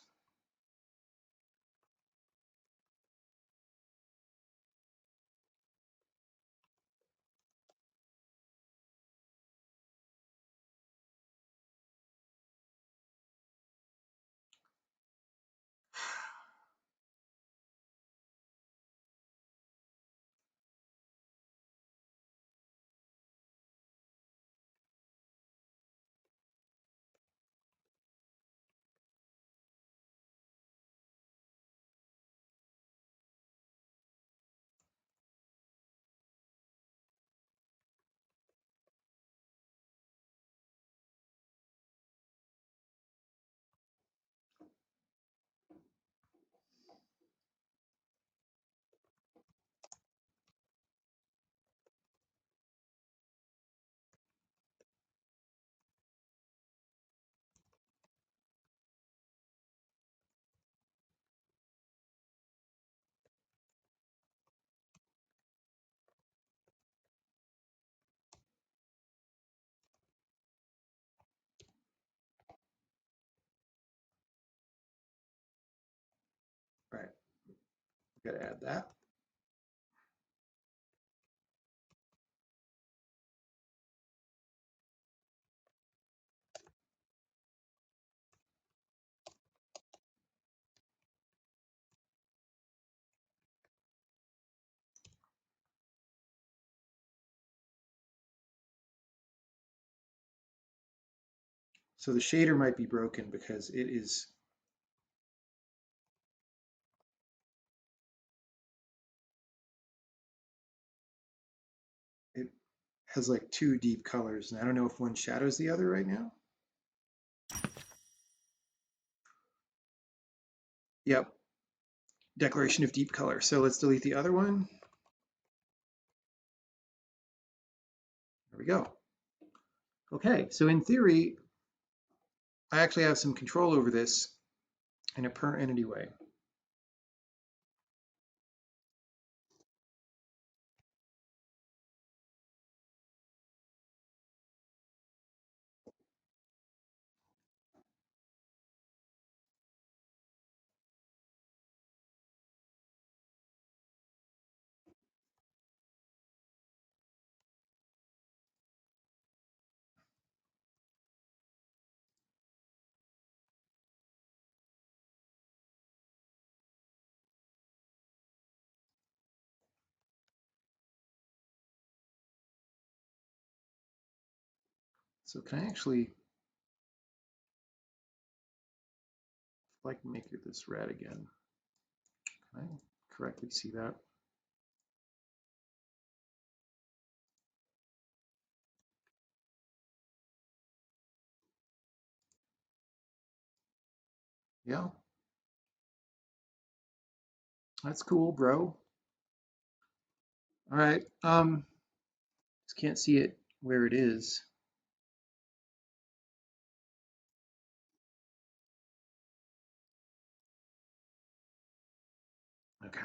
Right, we gotta add that. So the shader might be broken because it has like two deep colors, and I don't know if one shadows the other right now. Yep, declaration of deep color. So let's delete the other one. There we go. Okay, so in theory, I actually have some control over this in a per entity way. So can I actually, if I can make this red again, can I correctly see that? Yeah, that's cool, bro. All right, just can't see it where it is. Okay.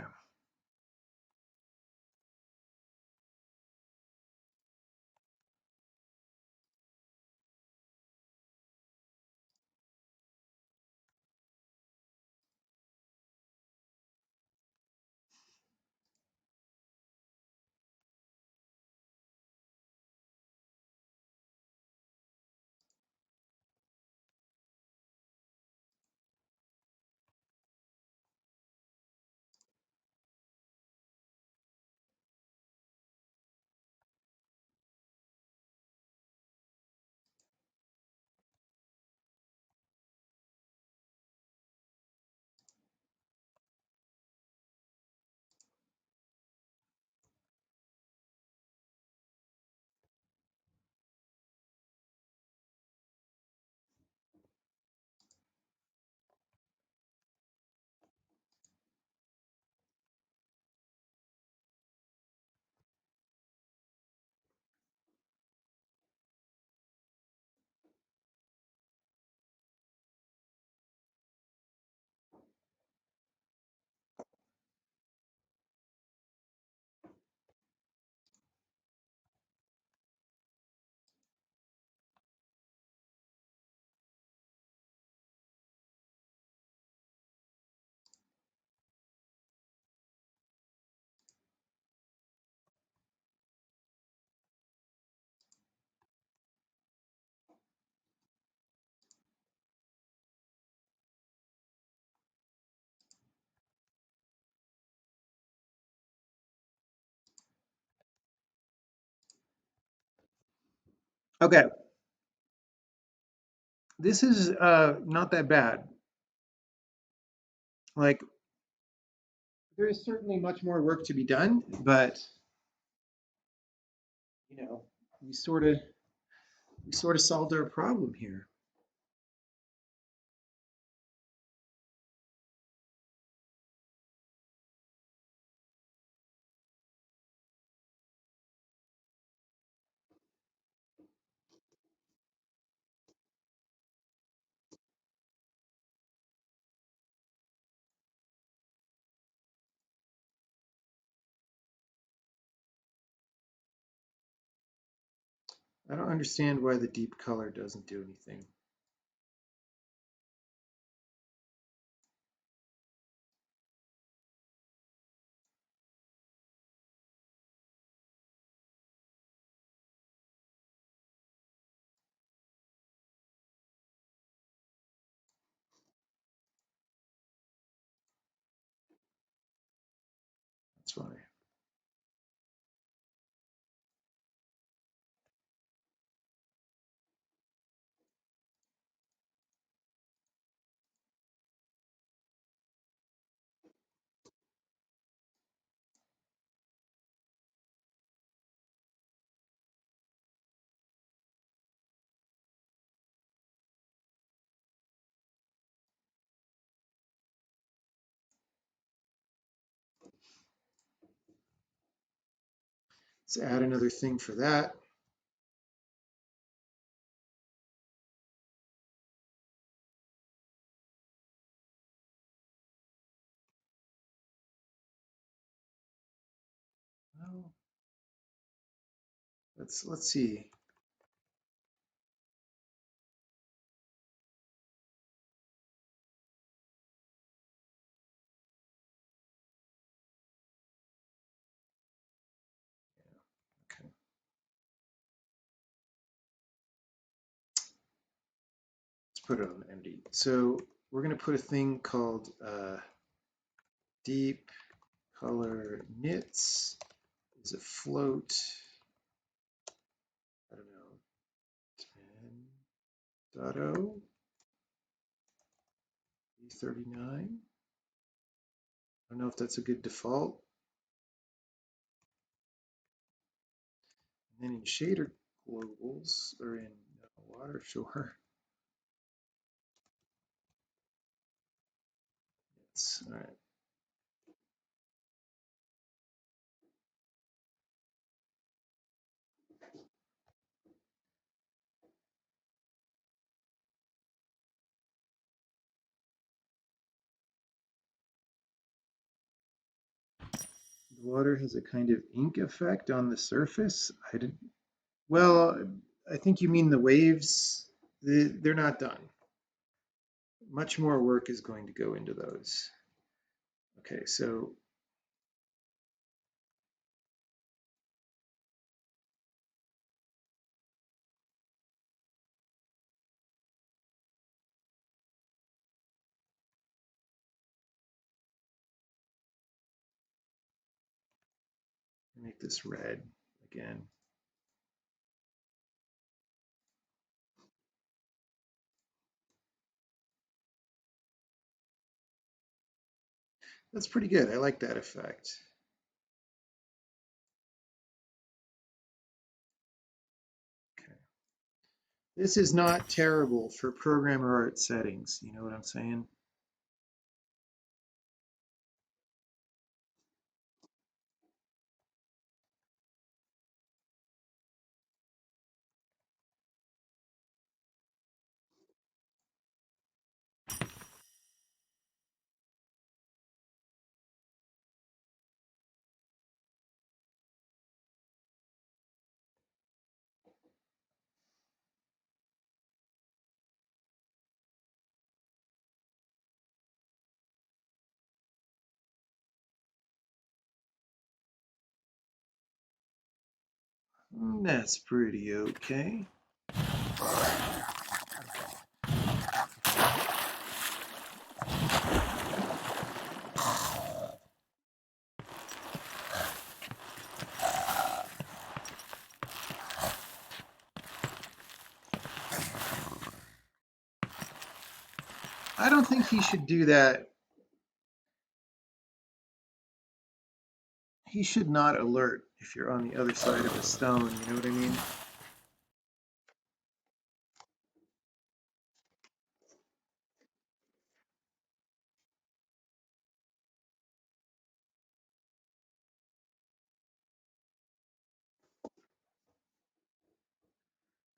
Okay, this is not that bad. Like, there is certainly much more work to be done, but you know, we sort of solved our problem here. I don't understand why the deep color doesn't do anything. That's why. Let's add another thing for that. Well, let's see. Okay. Let's put it on empty. So we're going to put a thing called deep color knits is a float. I don't know, 10.0 E39. I don't know if that's a good default. And then in shader globals, or in water, sure. Yes, all right. The water has a kind of ink effect on the surface. Well, I think you mean the waves. They're not done. Much more work is going to go into those. Okay, so make this red again. That's pretty good. I like that effect. Okay. This is not terrible for programmer art settings. You know what I'm saying? That's pretty okay. I don't think he should do that. He should not alert if you're on the other side of a stone, you know what I mean?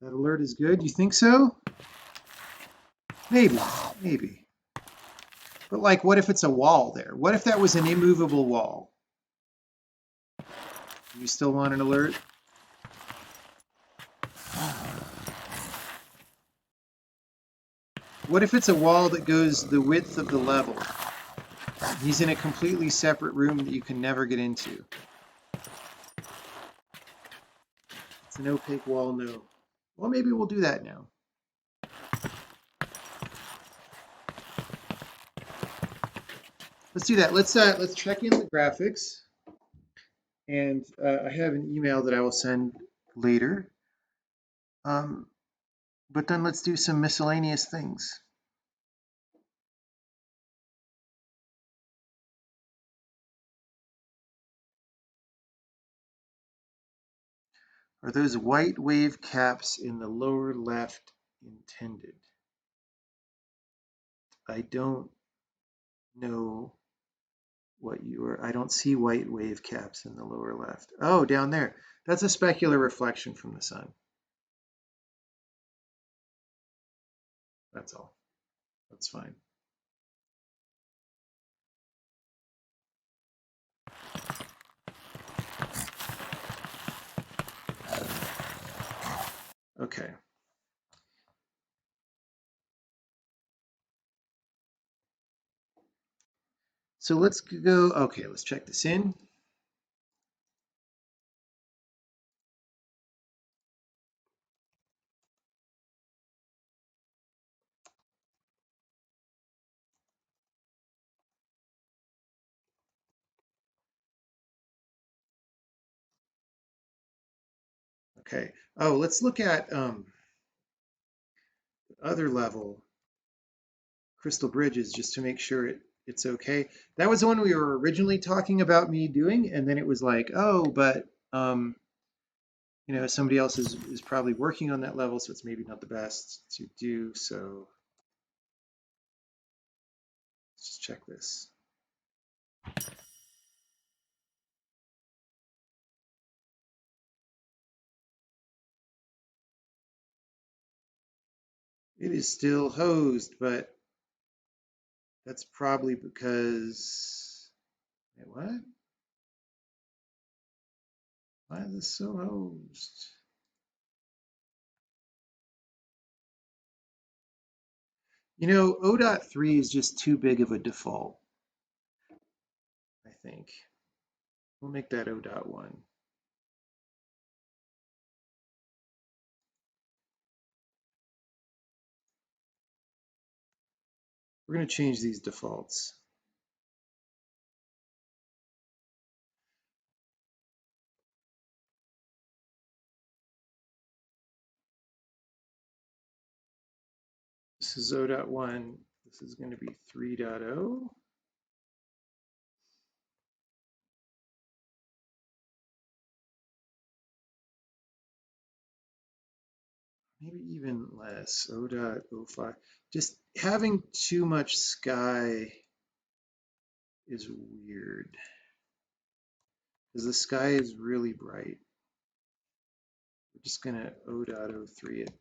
That alert is good. You think so? Maybe, maybe. But like, what if it's a wall there? What if that was an immovable wall? You still want an alert? What if it's a wall that goes the width of the level? He's in a completely separate room that you can never get into. It's an opaque wall, no. Well, maybe we'll do that now. Let's do that. Let's check in the graphics. And I have an email that I will send later. But then let's do some miscellaneous things. Are those white wave caps in the lower left intended? I don't know what you were. I don't see white wave caps in the lower left. Oh, down there. That's a specular reflection from the sun. That's all. That's fine. Okay. So let's go, okay, let's check this in. Okay. Oh, let's look at other level crystal bridges just to make sure it's okay. That was the one we were originally talking about me doing, and then it was like, oh, but you know, somebody else is probably working on that level, so it's maybe not the best to do. So let's just check this. It is still hosed, but that's probably because, wait, what? Why is this so hosed? You know, O.3 is just too big of a default, I think. We'll make that O.1. We're going to change these defaults. This is O.1. This is going to be 3.0. Maybe even less, O.05. Just having too much sky is weird because the sky is really bright. We're just going to O.03 it.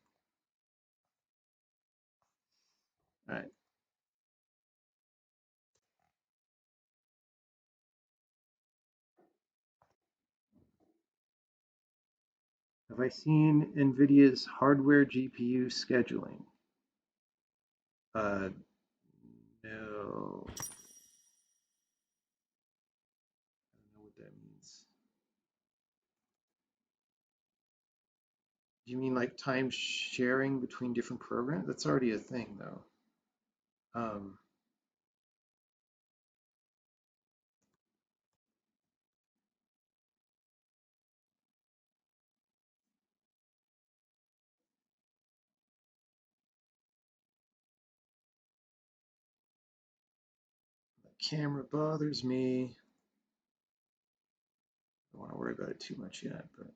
All right. Have I seen NVIDIA's hardware GPU scheduling? No. I don't know what that means. Do you mean like time sharing between different programs? That's already a thing, though. The camera bothers me. I don't want to worry about it too much yet, but.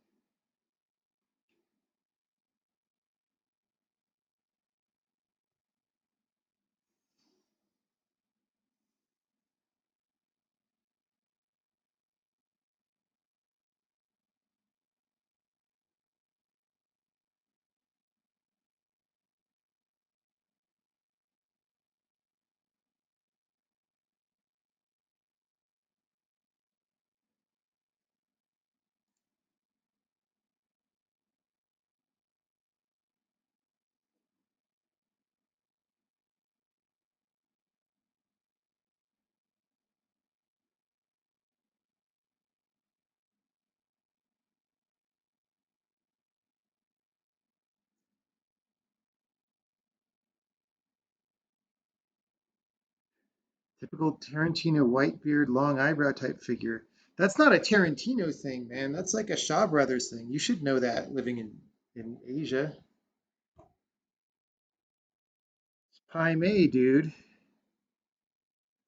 Typical Tarantino white beard, long eyebrow type figure. That's not a Tarantino thing, man. That's like a Shaw Brothers thing. You should know that living in Asia. Pai Mei, dude.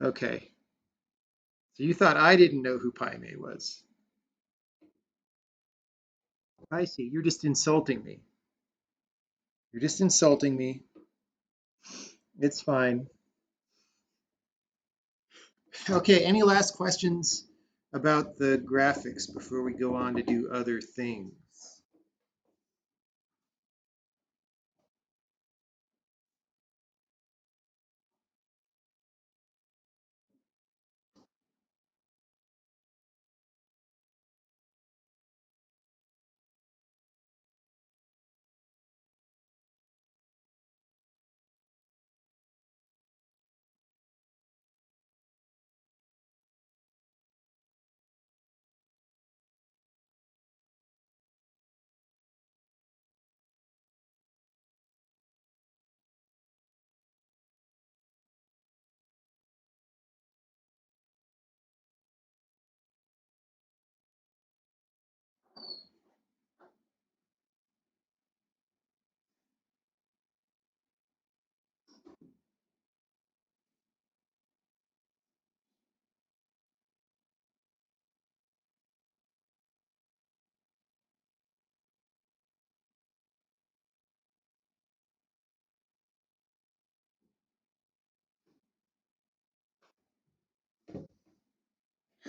Okay. So you thought I didn't know who Pai Mei was. I see. You're just insulting me. You're just insulting me. It's fine. Okay, any last questions about the graphics before we go on to do other things?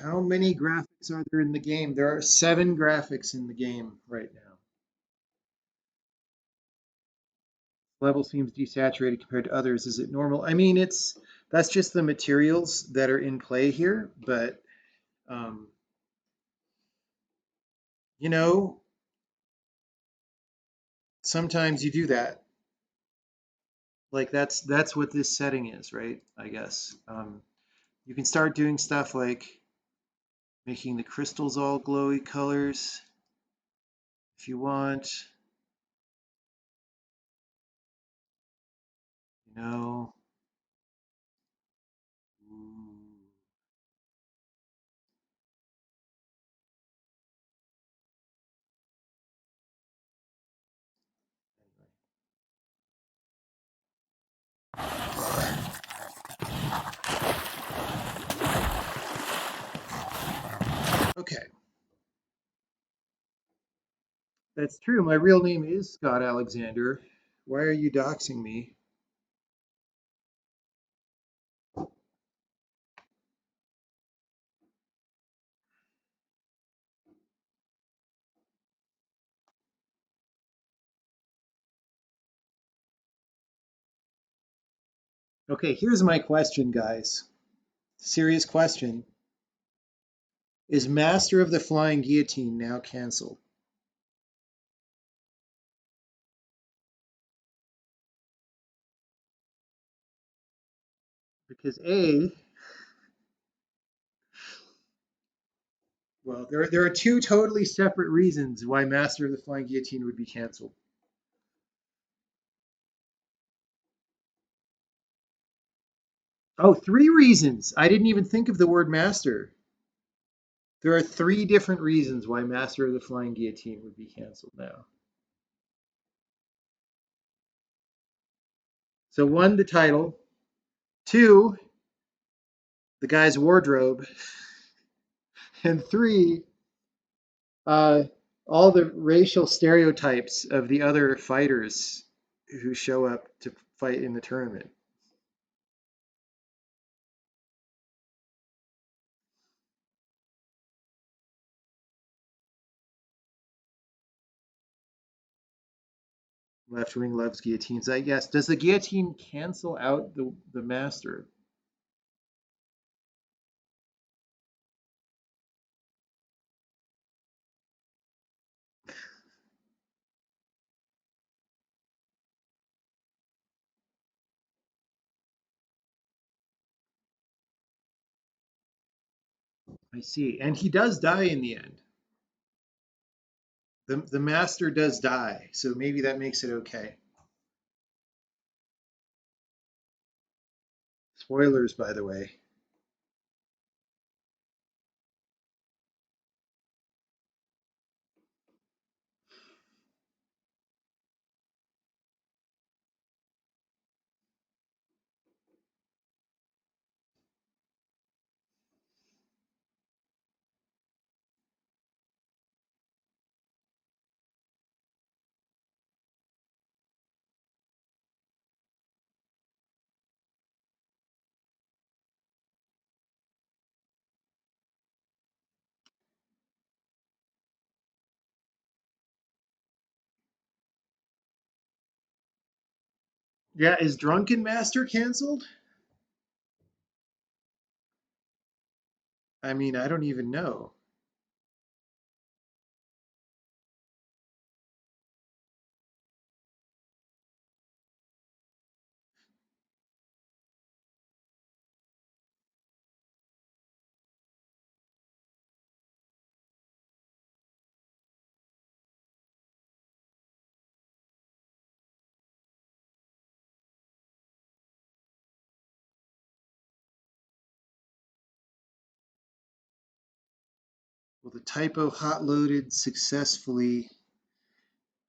How many graphics are there in the game? There are 7 graphics in the game right now. Level seems desaturated compared to others. Is it normal? I mean, that's just the materials that are in play here, but um, you know, sometimes you do that. Like that's what this setting is, right? I guess. You can start doing stuff like making the crystals all glowy colors if you want. You know. Ooh, anyway. Okay. That's true. My real name is Scott Alexander. Why are you doxing me? Okay, here's my question, guys. Serious question. Is Master of the Flying Guillotine now canceled? Because well, there are 2 totally separate reasons why Master of the Flying Guillotine would be canceled. Oh, 3 reasons. I didn't even think of the word master. There are 3 different reasons why Master of the Flying Guillotine would be canceled now. So 1, the title. 2, the guy's wardrobe. And 3, uh, all the racial stereotypes of the other fighters who show up to fight in the tournament. Left wing loves guillotines. I guess. Does the guillotine cancel out the master? I see. And he does die in the end. The master does die, so maybe that makes it okay. Spoilers, by the way. Yeah, is Drunken Master canceled? I mean, I don't even know. Well, the typo hot loaded successfully.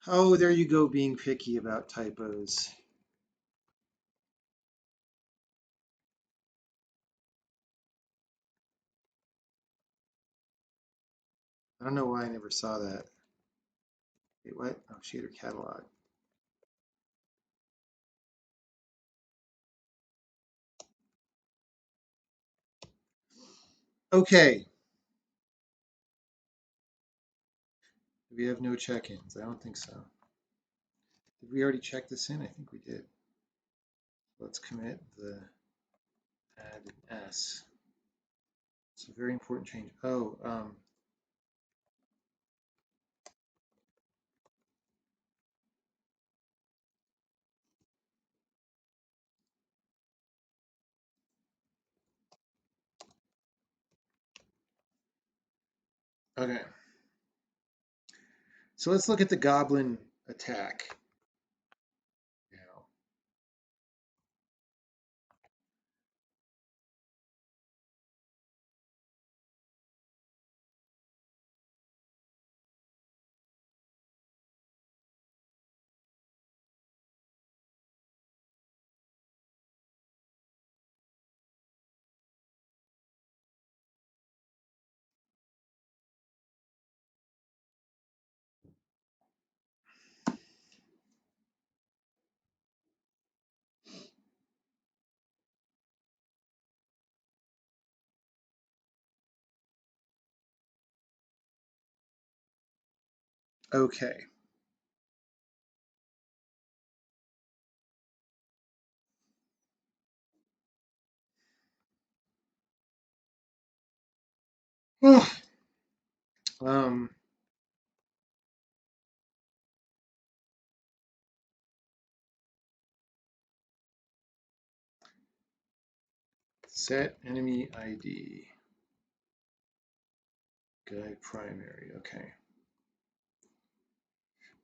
Oh, there you go, being picky about typos. I don't know why I never saw that. Wait, what? Oh, shader catalog. Okay. We have no check-ins. I don't think so. Did we already check this in? I think we did. Let's commit the add an S. It's a very important change. Oh, okay. So let's look at the goblin attack now. Okay. um, set enemy ID. Guy primary. Okay.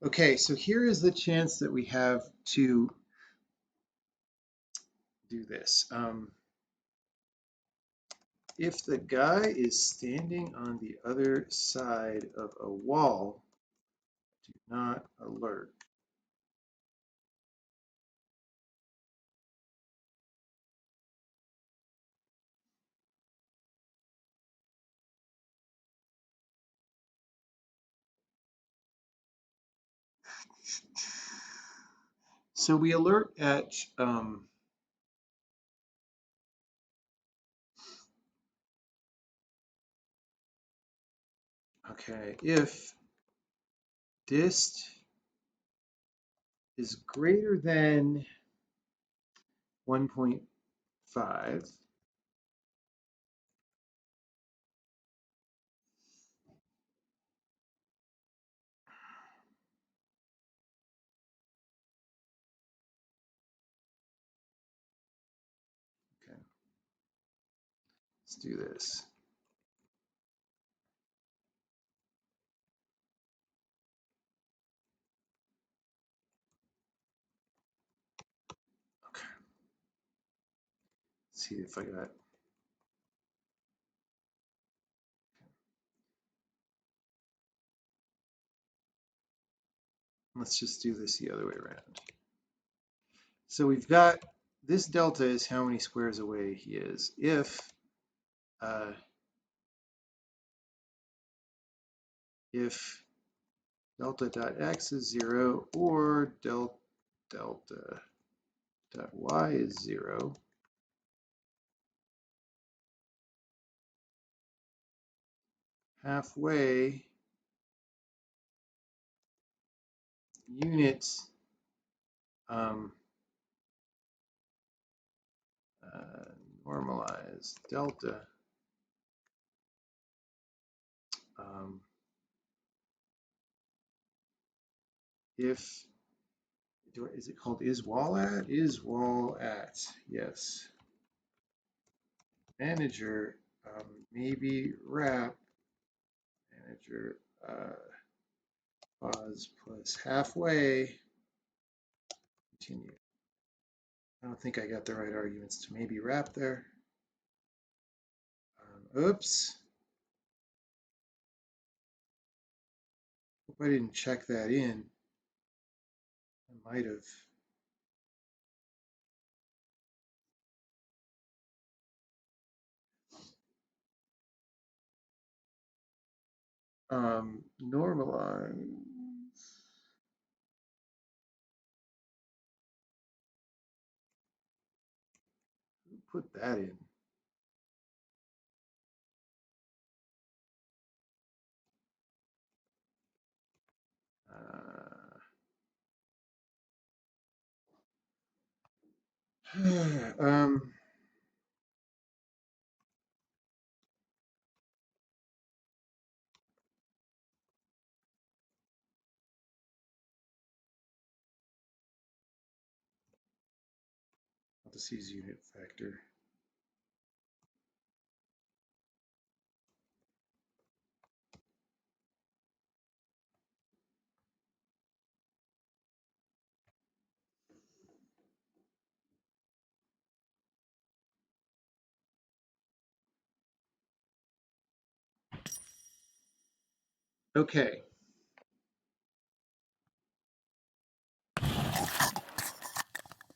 Okay, so here is the chance that we have to do this. If the guy is standing on the other side of a wall, do not alert. So we alert at okay, if dist is greater than 1.5, okay, let's do this. Okay, let's see if I got, let's just do this the other way around. So we've got, this delta is how many squares away he is. If delta dot x is 0 or delta dot y is 0, halfway unit normalize delta. If, is it called isWall@? isWall@, yes. Manager, maybe wrap, manager, pause plus halfway, continue. I don't think I got the right arguments to maybe wrap there. Oops. Hope I didn't check that in. I might have. Normalize. Put that in. I'll just use unit factor. Okay.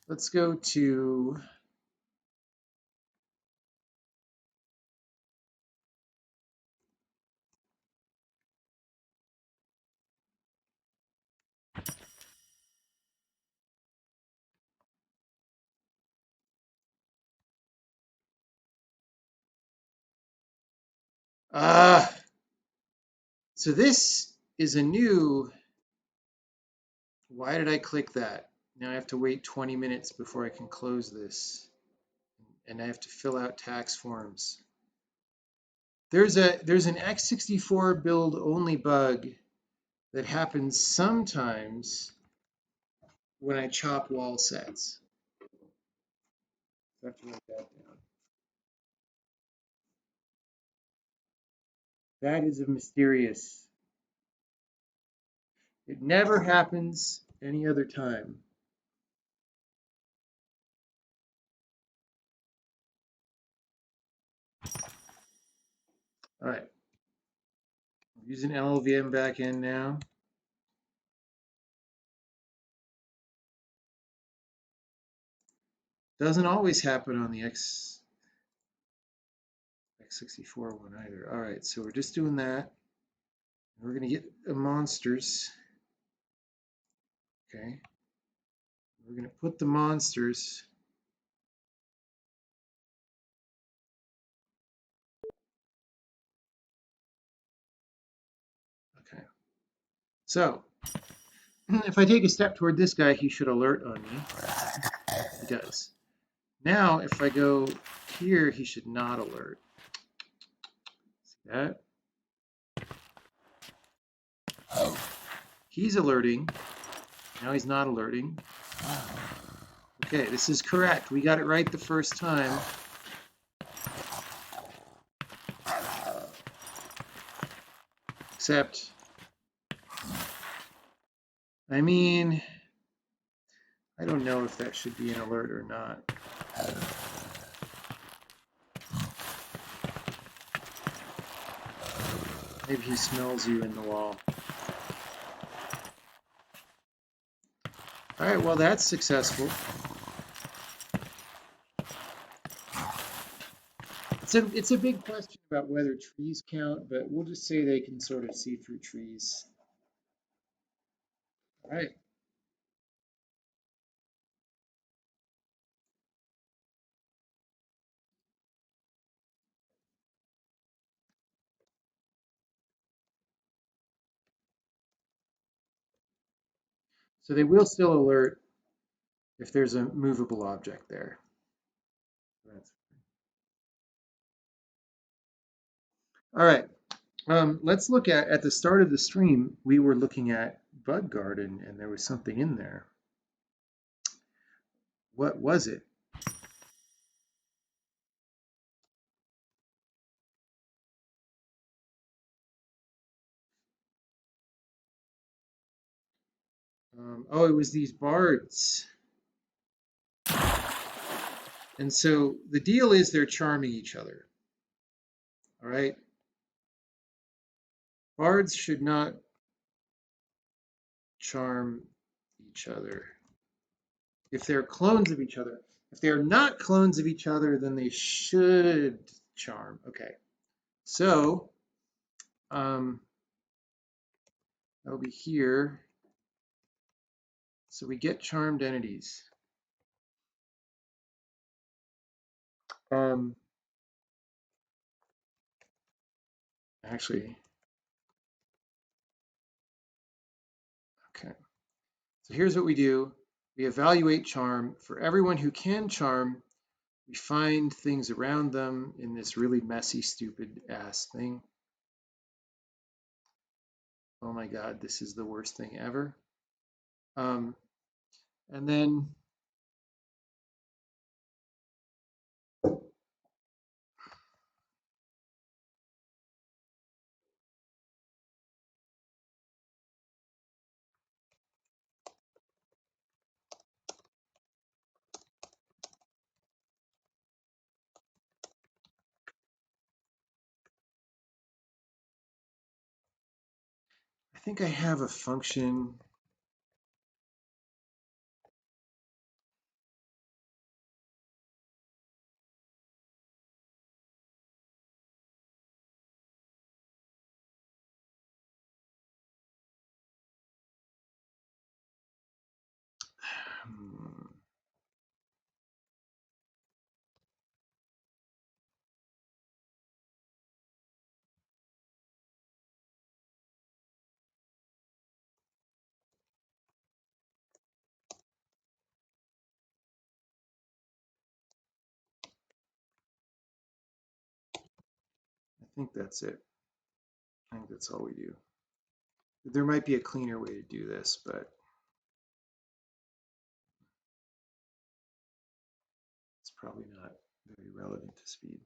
Let's go to so this is a new, why did I click that? Now I have to wait 20 minutes before I can close this. And I have to fill out tax forms. There's an x64 build only bug that happens sometimes when I chop wall sets. I have to write that down. That is a mysterious. It never happens any other time. All right. I'm using LLVM backend now. Doesn't always happen on the x64 one either. All right, so we're just doing that. We're going to get the monsters. Okay. We're going to put the monsters. Okay. So, if I take a step toward this guy, he should alert on me. He does. Now, if I go here, he should not alert. See that? He's alerting. Now he's not alerting. Okay, this is correct. We got it right the first time. Except, I mean, I don't know if that should be an alert or not. Maybe he smells you in the wall. All right, well, that's successful. It's a big question about whether trees count, but we'll just say they can sort of see through trees. All right. So they will still alert if there's a movable object there. That's all right. Let's look at the start of the stream, we were looking at Bug Garden and there was something in there. What was it? Oh, it was these bards. And so the deal is they're charming each other. All right. Bards should not charm each other. If they're clones of each other. If they're not clones of each other, then they should charm. Okay. So that'll be here. So we get charmed entities. Actually, okay. So here's what we do. We evaluate charm. For everyone who can charm, we find things around them in this really messy, stupid ass thing. Oh my God, this is the worst thing ever. And then I think I have a function. I think that's it. I think that's all we do. There might be a cleaner way to do this, but it's probably not very relevant to speed.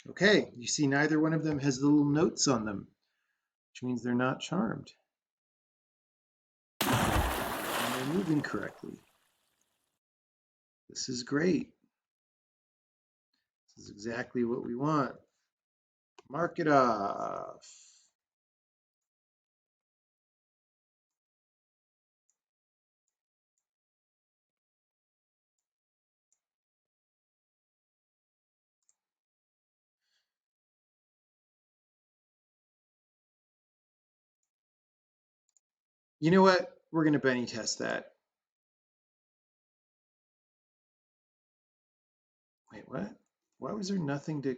Okay, you see neither one of them has little notes on them, which means they're not charmed. And they're moving correctly. This is great. This is exactly what we want. Mark it off. You know what? We're going to Benny test that. Wait, what? Why was there nothing to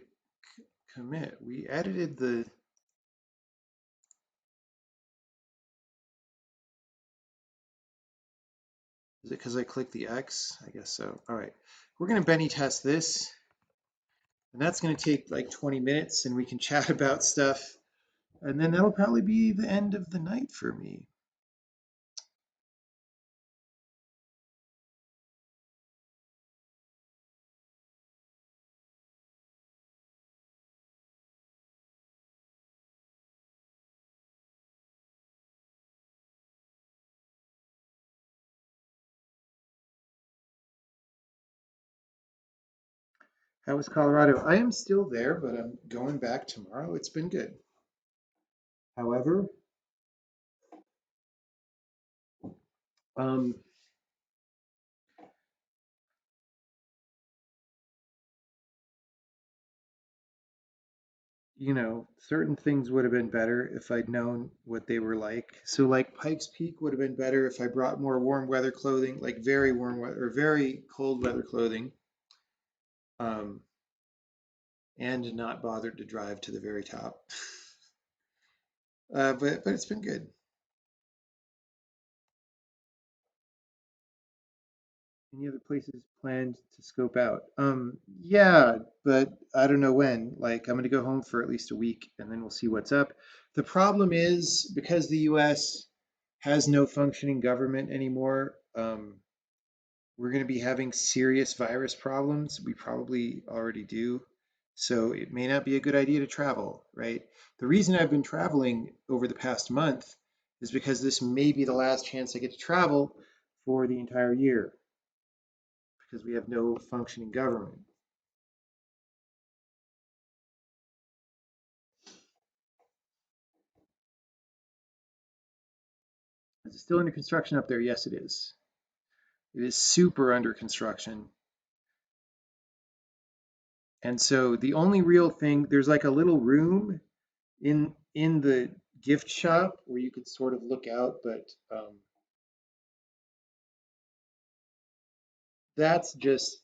commit? We edited the... Is it because I clicked the X? I guess so. All right. We're going to Benny test this. And that's going to take like 20 minutes and we can chat about stuff. And then that'll probably be the end of the night for me. How was Colorado? I am still there, but I'm going back tomorrow. It's been good. However, um, you know, certain things would have been better if I'd known what they were like. So like Pikes Peak would have been better if I brought more warm weather clothing, like very warm weather or very cold weather clothing. and not bothered to drive to the very top. But it's been good. Any other places planned to scope out? Yeah, but I don't know when. Like, I'm going to go home for at least a week and then we'll see what's up. The problem is because the US has no functioning government anymore, we're going to be having serious virus problems. We probably already do. So it may not be a good idea to travel, right? The reason I've been traveling over the past month is because this may be the last chance I get to travel for the entire year because we have no functioning government. Is it still under construction up there? Yes, it is. It is super under construction. And so the only real thing, there's like a little room in the gift shop where you could sort of look out, but that's just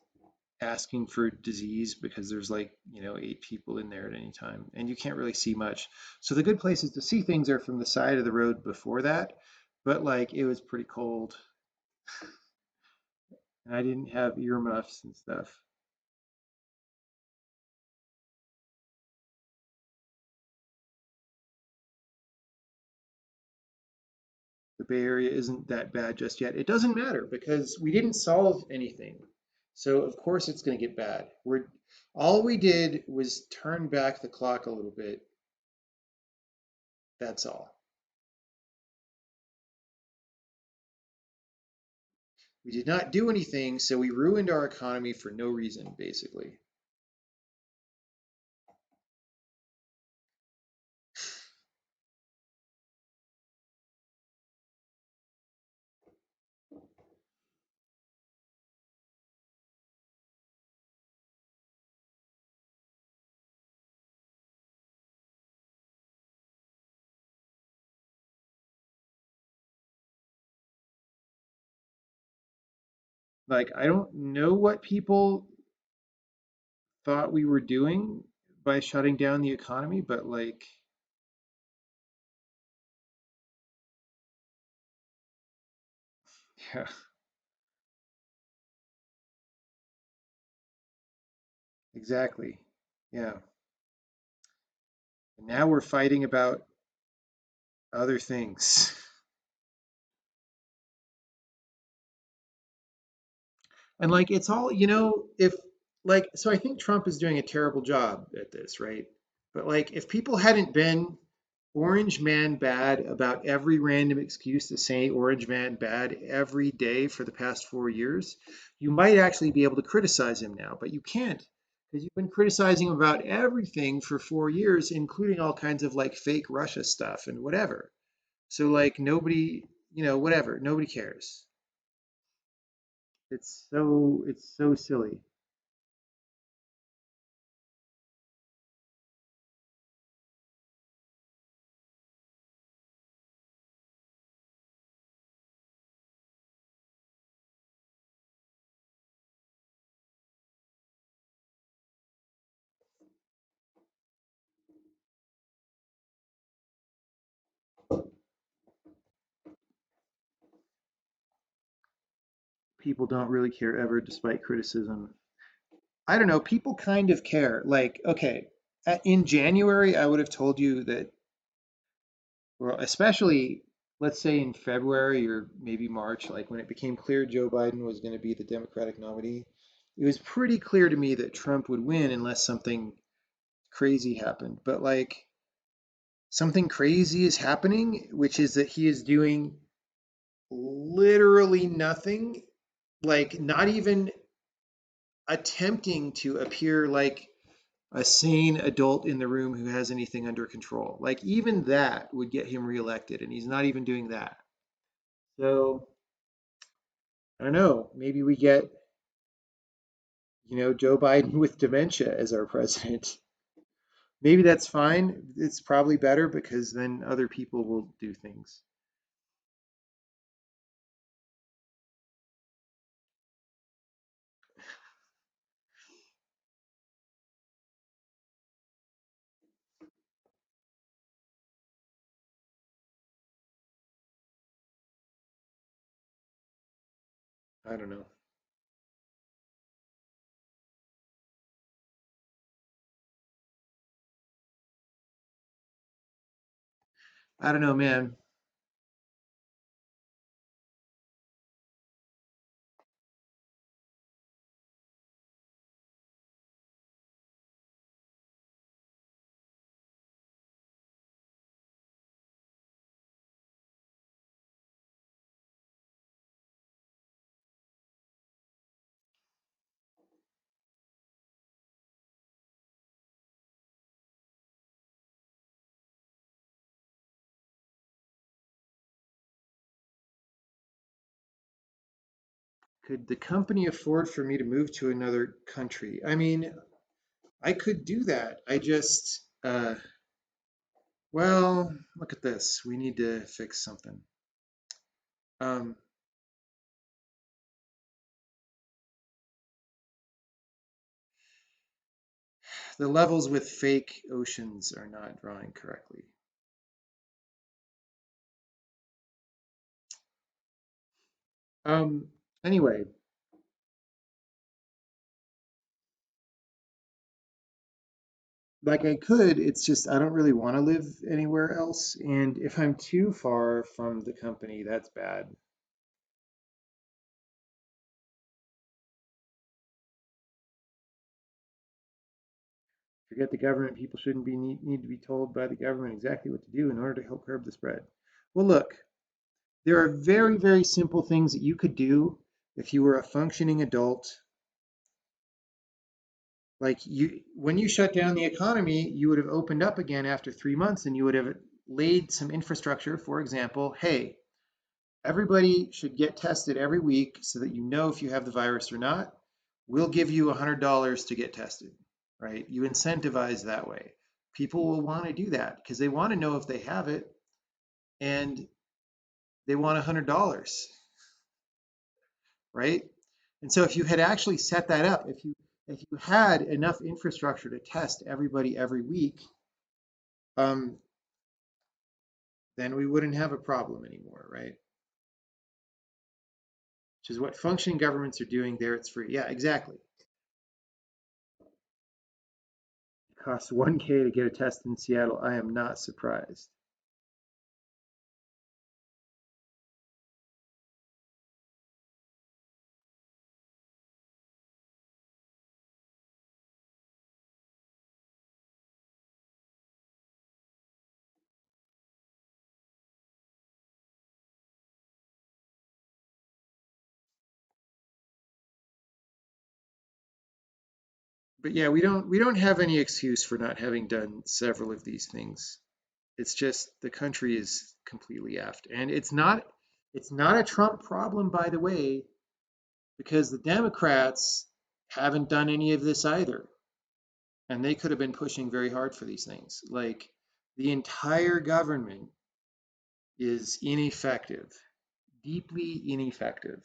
asking for disease because there's like, 8 people in there at any time and you can't really see much. So the good places to see things are from the side of the road before that, but like it was pretty cold and I didn't have earmuffs and stuff. The Bay Area isn't that bad just yet. It doesn't matter because we didn't solve anything. So of course it's going to get bad. All we did was turn back the clock a little bit. That's all. We did not do anything, so we ruined our economy for no reason, basically. Like, I don't know what people thought we were doing by shutting down the economy, but like, yeah, exactly. Yeah. And now we're fighting about other things. And like it's all, if like so I think Trump is doing a terrible job at this, right? But like if people hadn't been orange man bad about every random excuse to say orange man bad every day for the past 4 years, you might actually be able to criticize him now, but you can't because you've been criticizing him about everything for 4 years, including all kinds of like fake Russia stuff and whatever. So like nobody, whatever, nobody cares. It's so silly. People don't really care ever despite criticism. I don't know, people kind of care. Like, okay, in January, I would have told you that, well, especially let's say in February or maybe March, like when it became clear Joe Biden was going to be the Democratic nominee, it was pretty clear to me that Trump would win unless something crazy happened. But like something crazy is happening, which is that he is doing literally nothing, like not even attempting to appear like a sane adult in the room who has anything under control. Like even that would get him reelected, and he's not even doing that. So I don't know. Maybe we get, Joe Biden with dementia as our president. Maybe that's fine. It's probably better because then other people will do things. I don't know. I don't know, man. Could the company afford for me to move to another country? I mean, I could do that. I just, well, look at this. We need to fix something. Um, the levels with fake oceans are not drawing correctly. Um, anyway, like I could, it's just I don't really want to live anywhere else. And if I'm too far from the company, that's bad. Forget the government. People shouldn't be need to be told by the government exactly what to do in order to help curb the spread. Well, look, there are very, very simple things that you could do if you were a functioning adult. Like when you shut down the economy, you would have opened up again after 3 months and you would have laid some infrastructure. For example, hey, everybody should get tested every week so that you know if you have the virus or not. We'll give you $100 to get tested, right? You incentivize that way. People will want to do that because they want to know if they have it and they want $100, right? And so if you had actually set that up, if you had enough infrastructure to test everybody every week, um, then we wouldn't have a problem anymore, right? Which is what functioning governments are doing there. It's free. Yeah, exactly. It costs 1K to get a test in Seattle. I am not surprised. But yeah, we don't have any excuse for not having done several of these things. It's just the country is completely effed. And it's not a Trump problem, by the way, because the Democrats haven't done any of this either. And they could have been pushing very hard for these things. Like the entire government is ineffective, deeply ineffective.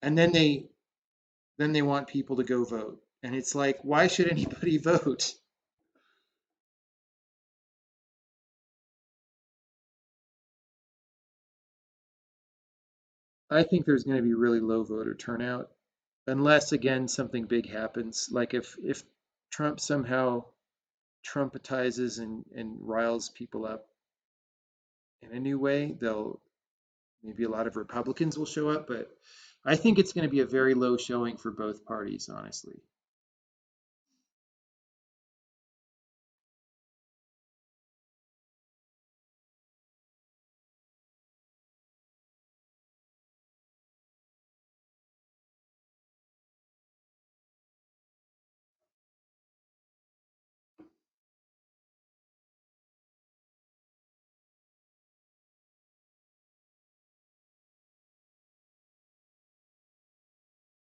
And then they want people to go vote. And it's like, why should anybody vote? I think there's going to be really low voter turnout unless again something big happens. Like if Trump somehow trumpetizes and riles people up in a new way, they'll maybe a lot of Republicans will show up, but I think it's going to be a very low showing for both parties, honestly.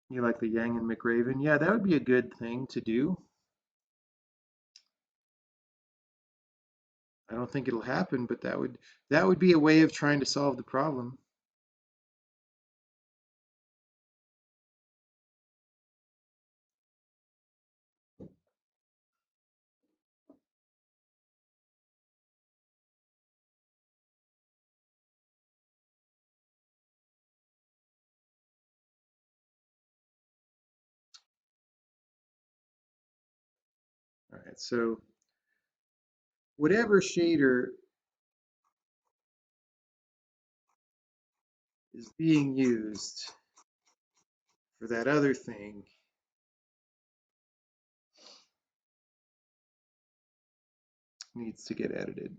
You like the Yang and McRaven? Yeah, that would be a good thing to do. I don't think it'll happen, but that would be a way of trying to solve the problem. right, so whatever shader is being used for that other thing needs to get edited.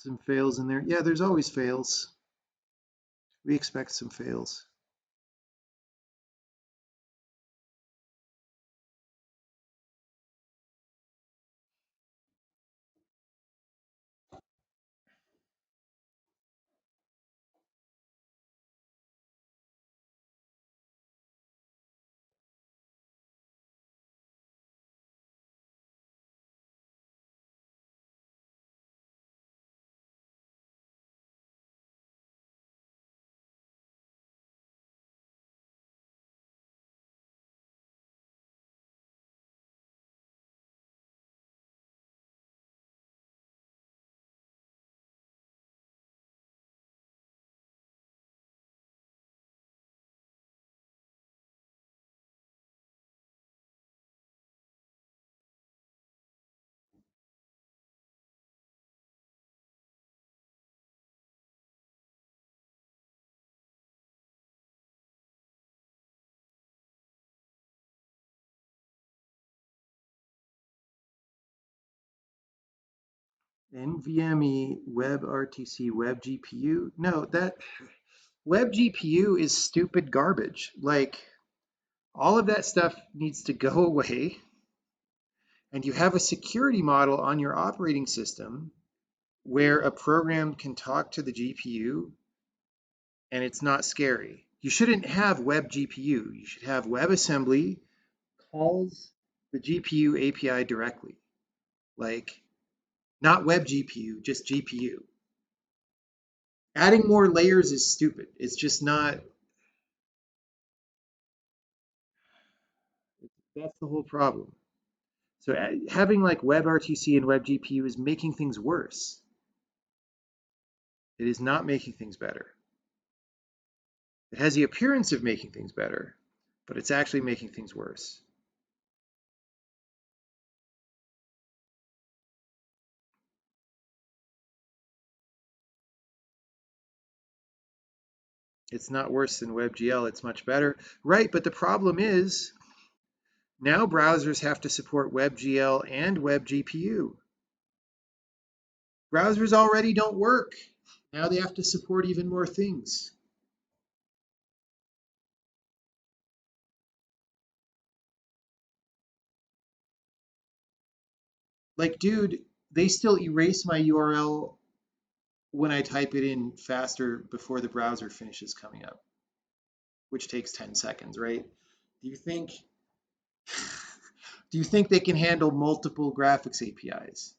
Some fails in there. Yeah, there's always fails. We expect some fails. NVMe WebRTC Web GPU. No, that Web GPU is stupid garbage. Like all of that stuff needs to go away. And you have a security model on your operating system where a program can talk to the GPU and it's not scary. You shouldn't have Web GPU. You should have WebAssembly calls the GPU API directly. Like not Web GPU, just GPU. Adding more layers is stupid. It's just not, that's the whole problem. So having like WebRTC and WebGPU is making things worse. It is not making things better. It has the appearance of making things better, but it's actually making things worse. It's not worse than WebGL, it's much better. Right, but the problem is now browsers have to support WebGL and WebGPU. Browsers already don't work. Now they have to support even more things. Like, dude, they still erase my URL when I type it in faster before the browser finishes coming up, which takes 10 seconds, right? Do you think do you think they can handle multiple graphics APIs?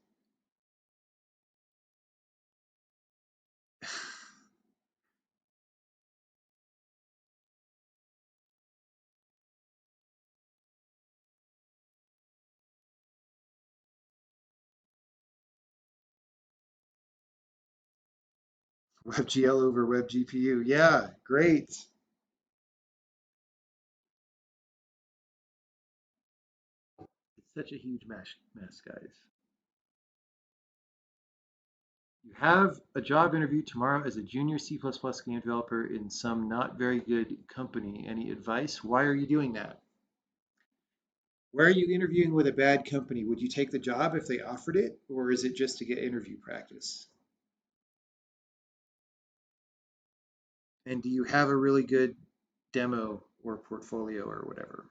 WebGL over WebGPU. Yeah, great. It's such a huge mess, guys. You have a job interview tomorrow as a junior C++ game developer in some not very good company. Any advice? Why are you doing that? Why are you interviewing with a bad company? Would you take the job if they offered it, or is it just to get interview practice? And do you have a really good demo or portfolio or whatever?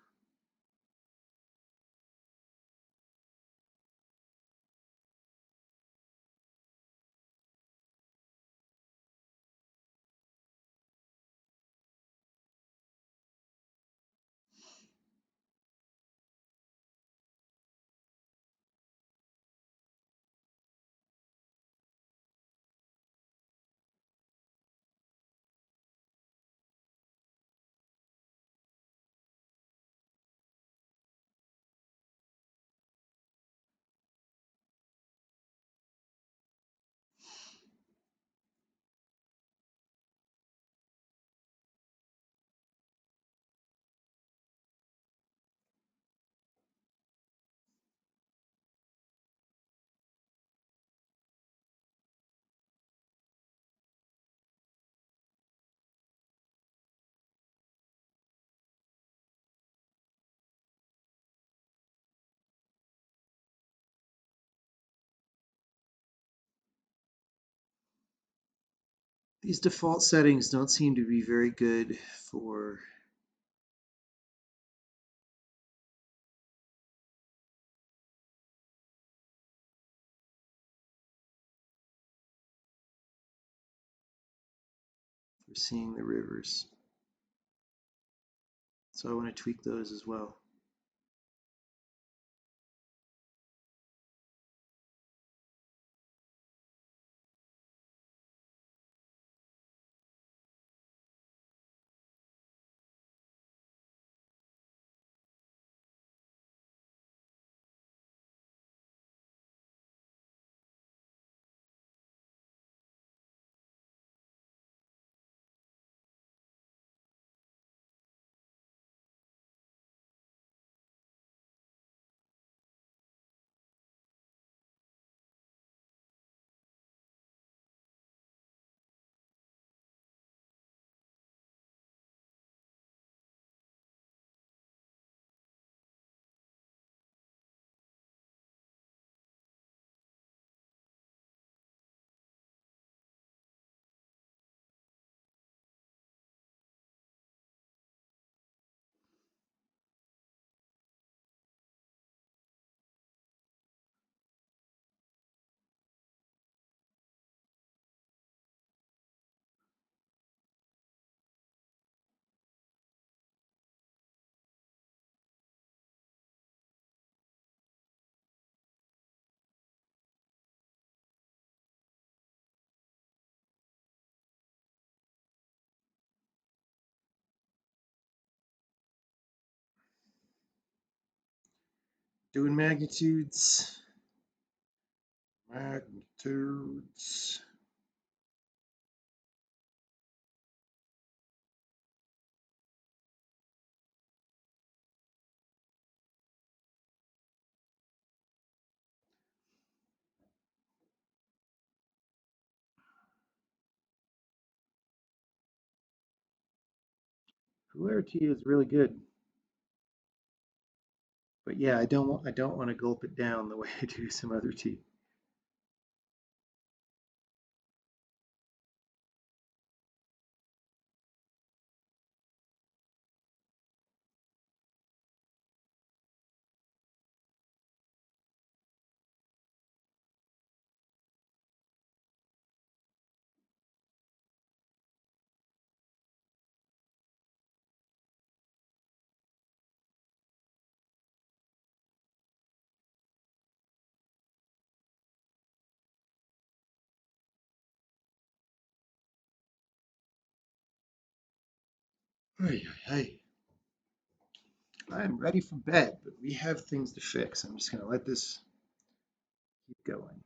These default settings don't seem to be very good for seeing the rivers. So I want to tweak those as well. Doing magnitudes. Magnitudes. Polarity is really good. But yeah, I don't want to gulp it down the way I do some other tea. Hey, hey. I'm ready for bed, but we have things to fix. I'm just going to let this keep going.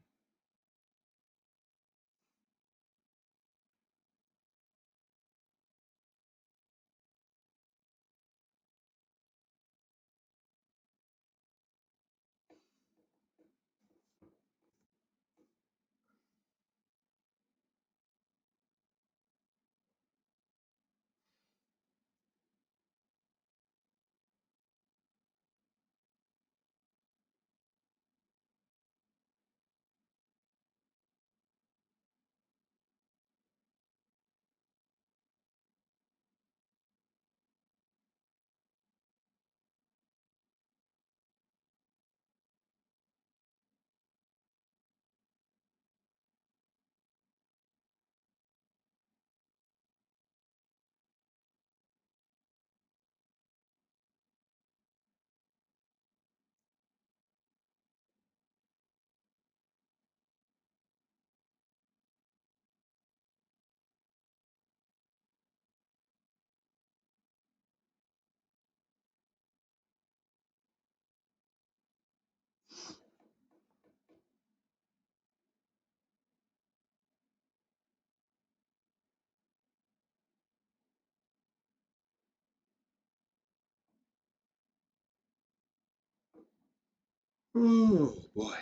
Oh boy.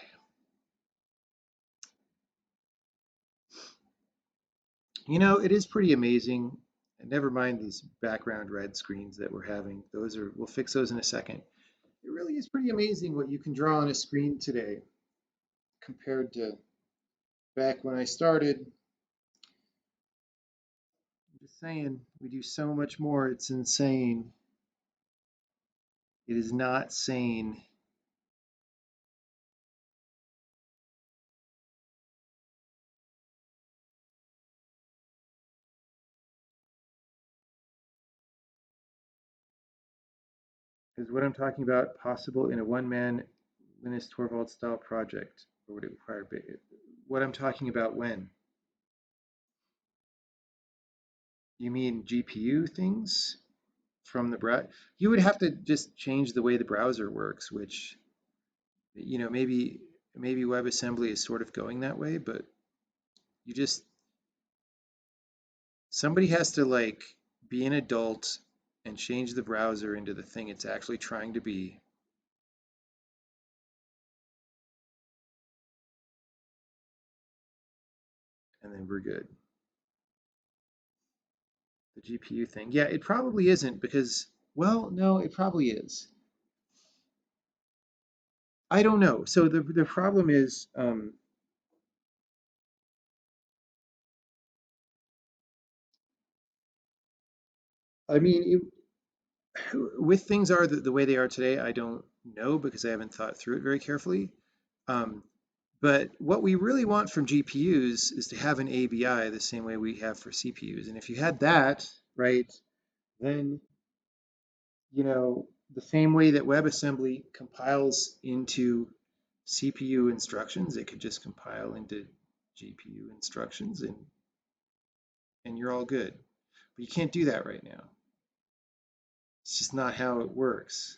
You know, it is pretty amazing. And never mind these background red screens that we're having. We'll fix those in a second. It really is pretty amazing what you can draw on a screen today compared to back when I started. saying we do so much more. It's insane. It is not sane. Is what I'm talking about possible in a one-man Linus Torvalds style project, or would it require what I'm talking about when? You mean GPU things from the browser? You would have to just change the way the browser works, which, maybe WebAssembly is sort of going that way, but you just somebody has to like be an adult and change the browser into the thing it's actually trying to be. And then we're good. The GPU thing. Yeah, it probably isn't because, well, no, it probably is. I don't know. So the problem is, I mean, with things are the way they are today, I don't know because I haven't thought through it very carefully. Um, but what we really want from GPUs is to have an ABI the same way we have for CPUs. And if you had that, right, then, the same way that WebAssembly compiles into CPU instructions, it could just compile into GPU instructions and you're all good. But you can't do that right now. It's just not how it works.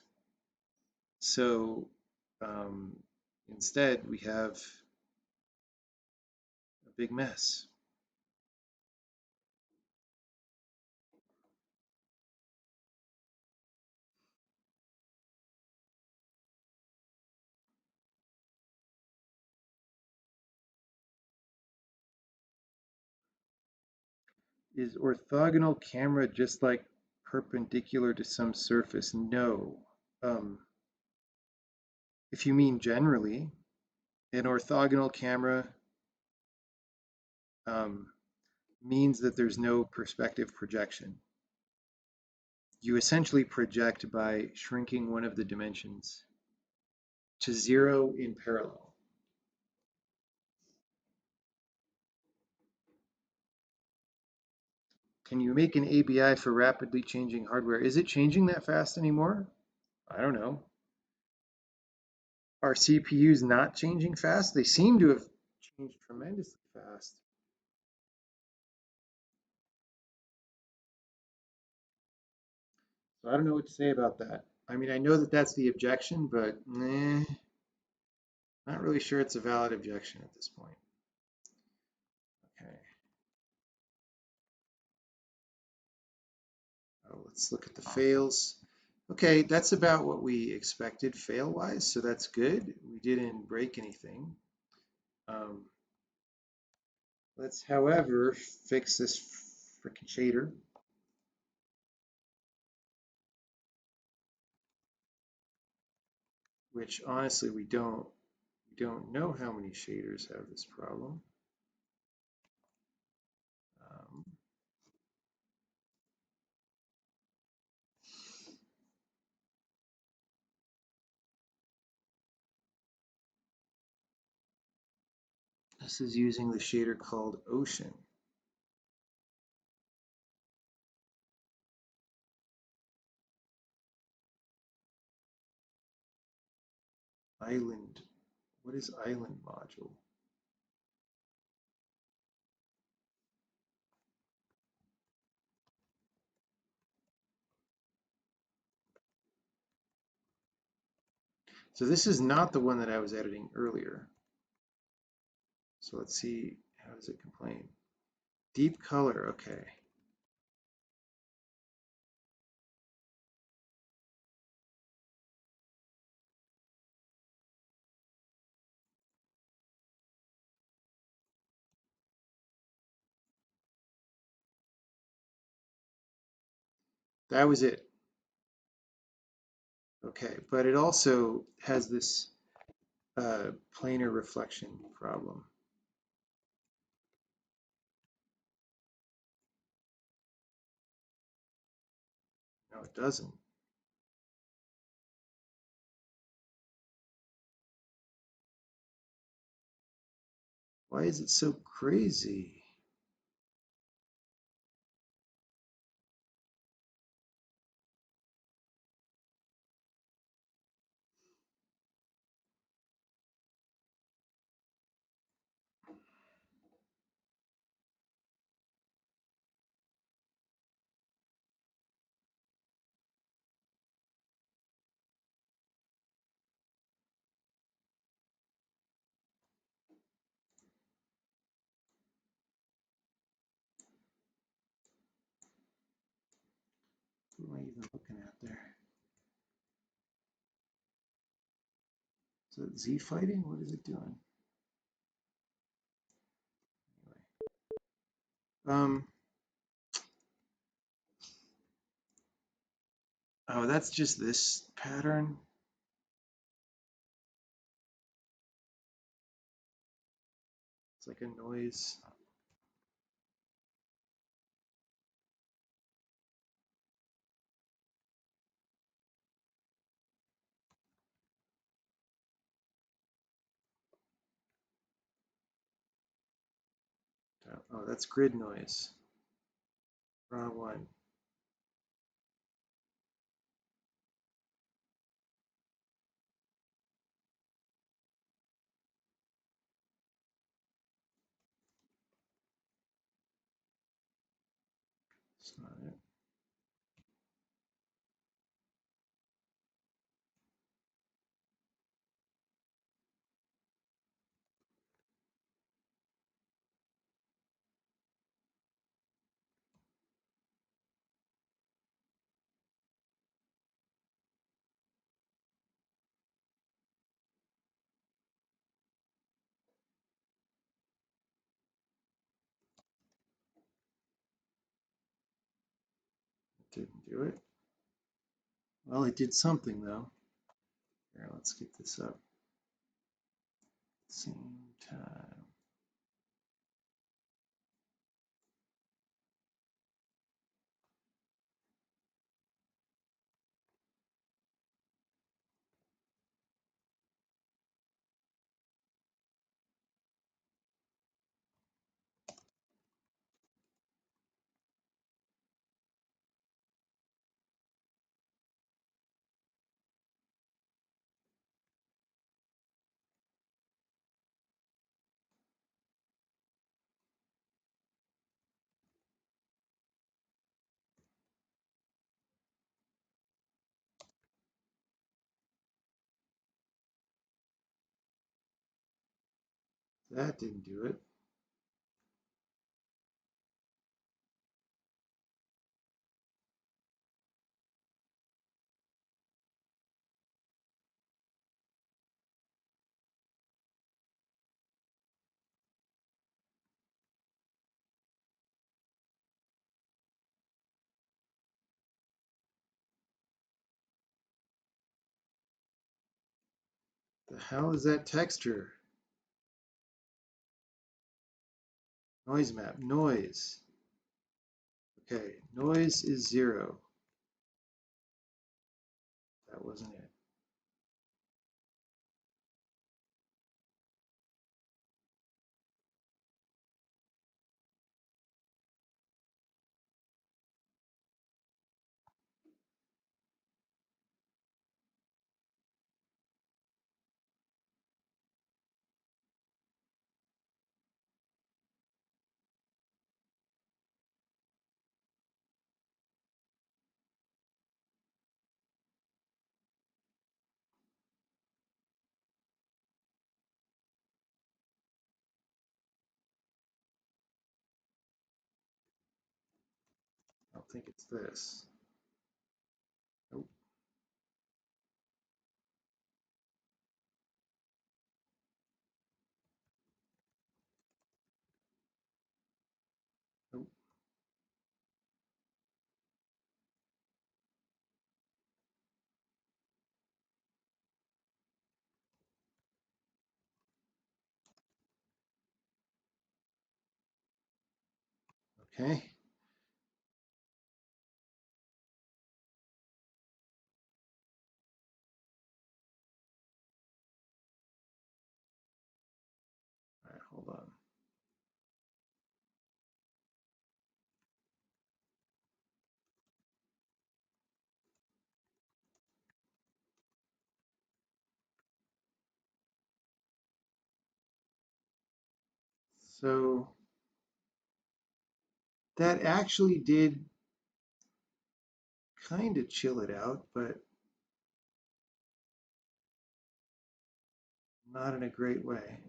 So instead, we have a big mess. Is orthogonal camera just like perpendicular to some surface? No. If you mean generally, an orthogonal camera means that there's no perspective projection. You essentially project by shrinking one of the dimensions to 0 in parallel. Can you make an ABI for rapidly changing hardware? Is it changing that fast anymore? I don't know. Are CPUs not changing fast? They seem to have changed tremendously fast. So I don't know what to say about that. I mean, I know that that's the objection, but not really sure it's a valid objection at this point. Okay. Oh, let's look at the fails. Okay, that's about what we expected fail-wise, so that's good. We didn't break anything. Let's, however, fix this frickin' shader. Which honestly we don't know how many shaders have this problem. This is using the shader called Ocean. Island. What is Island module? So this is not the one that I was editing earlier. So let's see, how does it complain? Deep color, okay. That was it. Okay, but it also has this planar reflection problem. No, it doesn't. Why is it so crazy? What am I even looking at there? Is that Z fighting? What is it doing? Anyway. Oh, that's just this pattern. It's like a noise. Oh, that's grid noise. Raw one. That's not it. It didn't do it. Well, it did something though. Here, let's get this up. Same time. That didn't do it. The hell is that texture? Noise map. Noise. Okay, noise is 0. That wasn't it. I don't think it's this. Nope. Nope. Okay. So that actually did kind of chill it out, but not in a great way.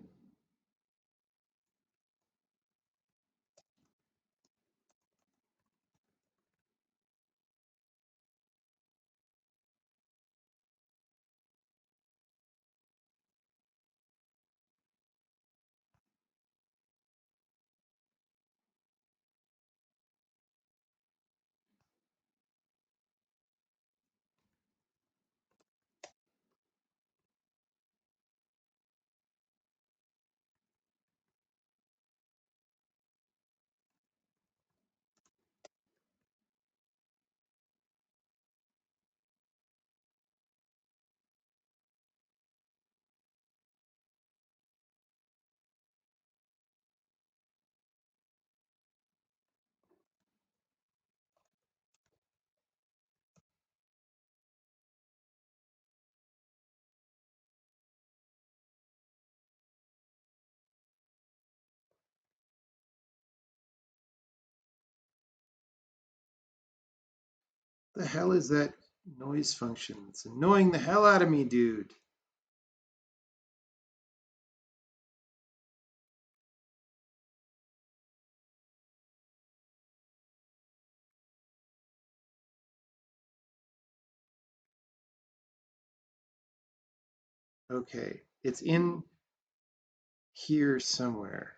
The hell is that noise function? It's annoying the hell out of me, dude. Okay, it's in here somewhere.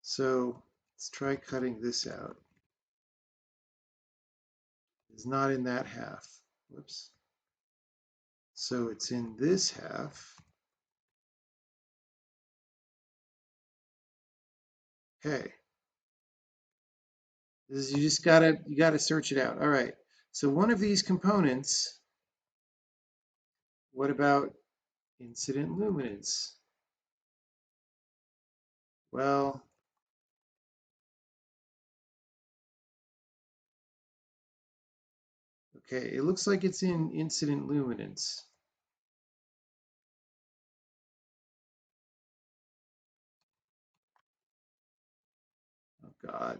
So let's try cutting this out. It's not in that half. Whoops. So it's in this half. Okay. This is, you gotta search it out. All right. So one of these components, what about incident luminance? Well, okay, it looks like it's in incident luminance. Oh God,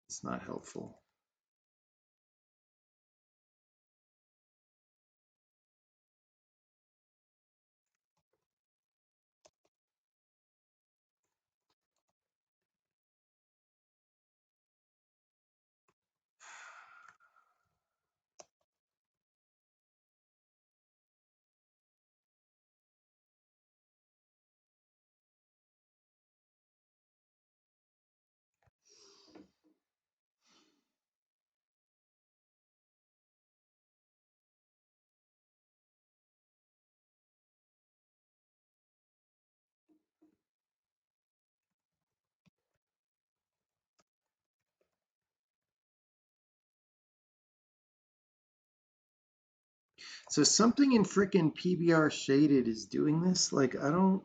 it's not helpful. So something in frickin' PBR shaded is doing this. Like, I don't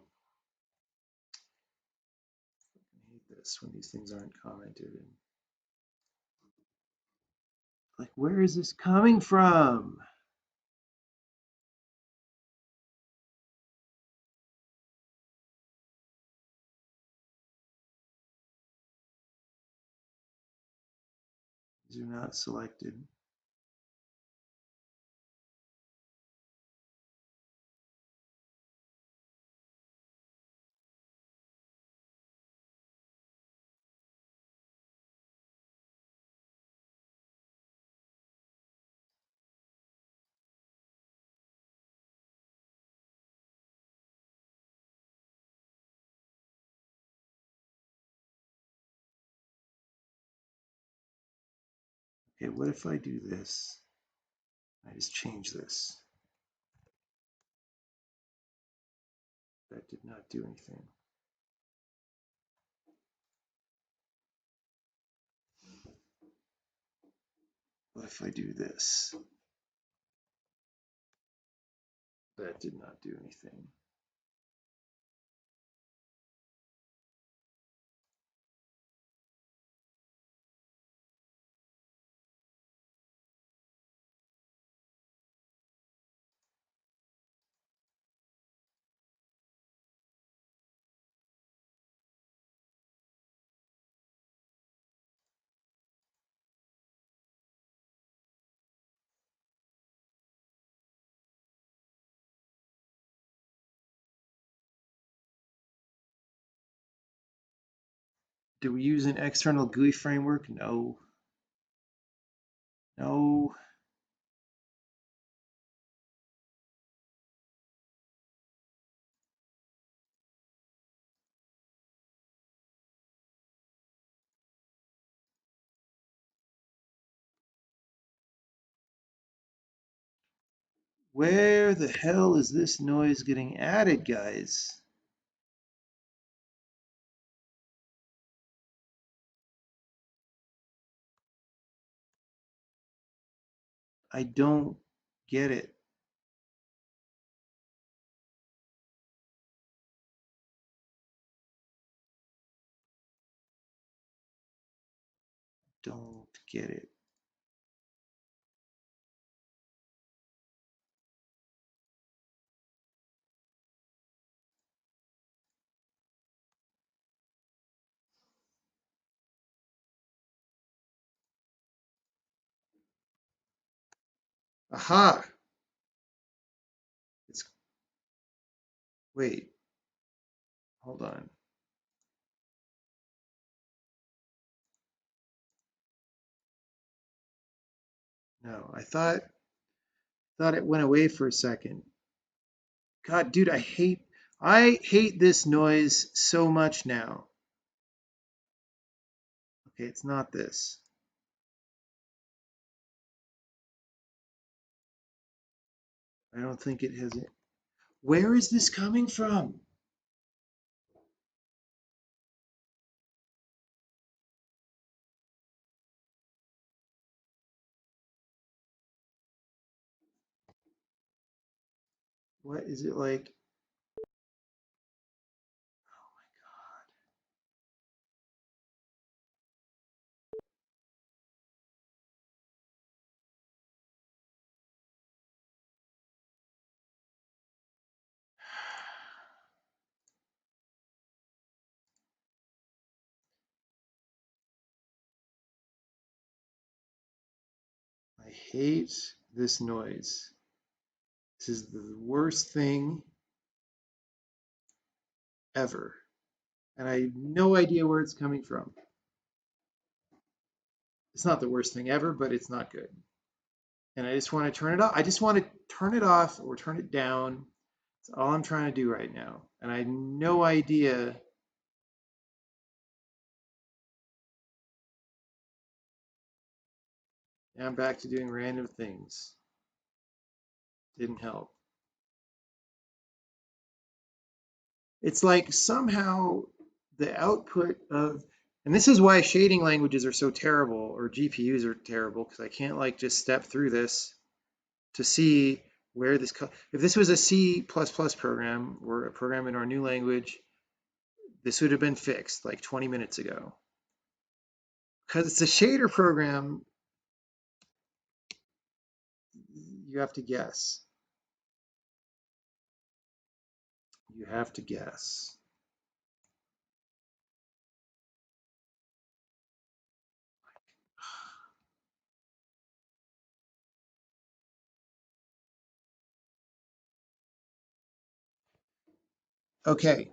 hate this when these things aren't commented. And like, where is this coming from? These are not selected. Okay, what if I do this? I just change this. That did not do anything. What if I do this? That did not do anything. Do we use an external GUI framework? No. No. Where the hell is this noise getting added, guys? I don't get it. Don't get it. Aha! It's, wait, hold on. No, I thought it went away for a second. God, dude, I hate this noise so much now. Okay, it's not this. I don't think it has it. Where is this coming from? What is it like? I hate this noise. This is the worst thing ever. And I have no idea where it's coming from. It's not the worst thing ever, but it's not good. And I just want to turn it off. I just want to turn it off or turn it down. That's all I'm trying to do right now. And I have no idea. Now I'm back to doing random things. Didn't help. It's like somehow the output of, and this is why shading languages are so terrible, or GPUs are terrible, because I can't like just step through this to see where this, if this was a C++ program or a program in our new language, this would have been fixed like 20 minutes ago. Because it's a shader program, you have to guess. You have to guess. Okay.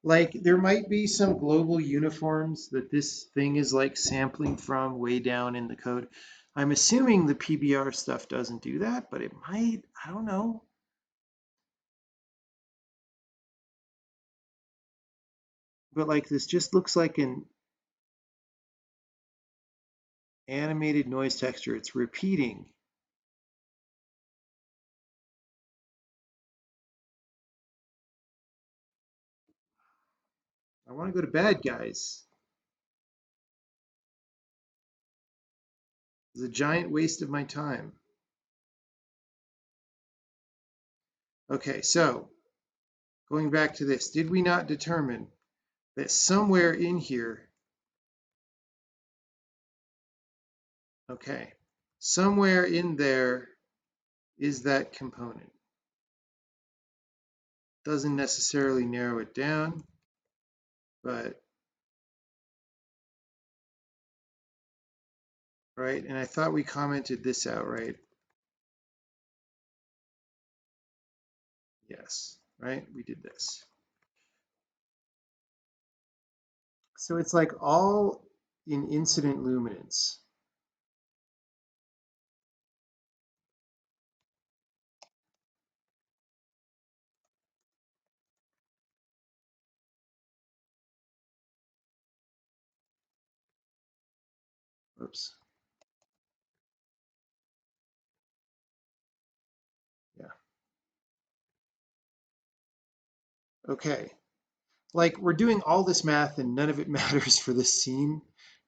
Like there might be some global uniforms that this thing is like sampling from way down in the code. I'm assuming the PBR stuff doesn't do that, but it might. I don't know. But like this just looks like an animated noise texture. It's repeating. I want to go to bed, guys. It's a giant waste of my time. Okay, so going back to this, did we not determine that somewhere in here, okay, somewhere in there is that component? Doesn't necessarily narrow it down, but right, and I thought we commented this out, right? Yes, right? We did this. So it's like all in incident luminance. Oops. Yeah. Okay. Like we're doing all this math and none of it matters for this scene.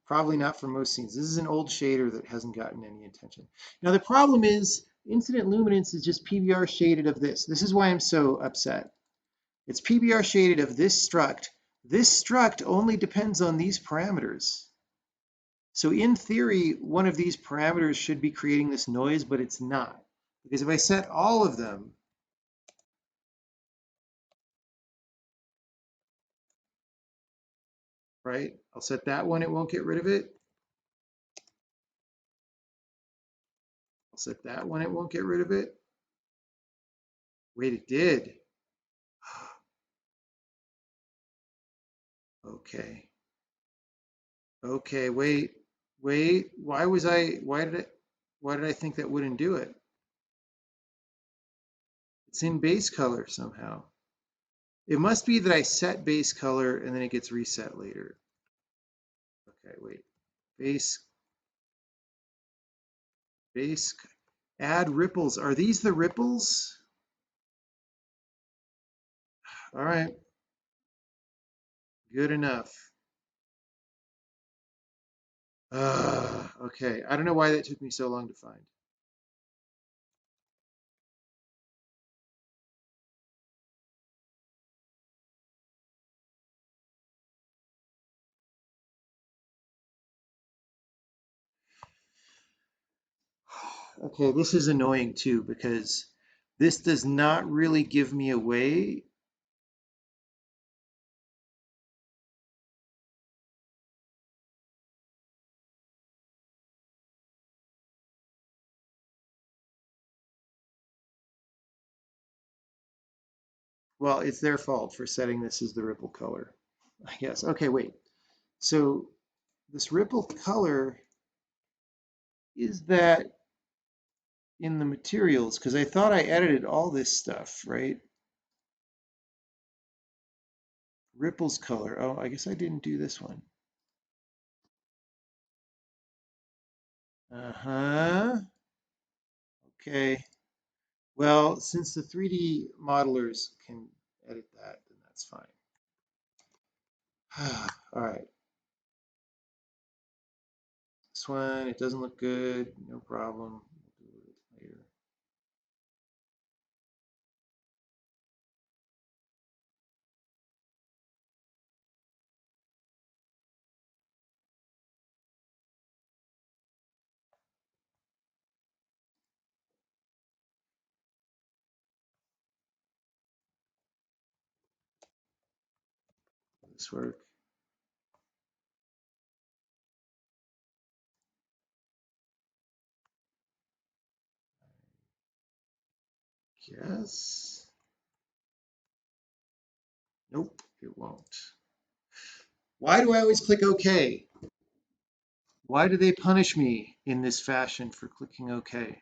Probably not for most scenes. This is an old shader that hasn't gotten any attention. Now the problem is incident luminance is just PBR shaded of this. This is why I'm so upset. It's PBR shaded of this struct. This struct only depends on these parameters. So in theory, one of these parameters should be creating this noise, but it's not. Because if I set all of them, right? I'll set that one, it won't get rid of it. I'll set that one, it won't get rid of it. Wait, it did. Okay. Okay, wait. Why did I think that wouldn't do it? It's in base color somehow. It must be that I set base color and then it gets reset later. Okay, wait. Base, add ripples. Are these the ripples? All right, good enough. Okay, I don't know why that took me so long to find. Okay, this is annoying too because this does not really give me a way. Well, it's their fault for setting this as the ripple color, I guess. Okay, wait. So this ripple color, is that in the materials? Because I thought I edited all this stuff, right? Ripples color. Oh, I guess I didn't do this one. Uh-huh. Okay. Well, since the 3D modelers can edit that, then that's fine. All right. This one, it doesn't look good. No problem. We'll do it later. Will this work? Yes. Nope, it won't. Why do I always click OK? Why do they punish me in this fashion for clicking OK?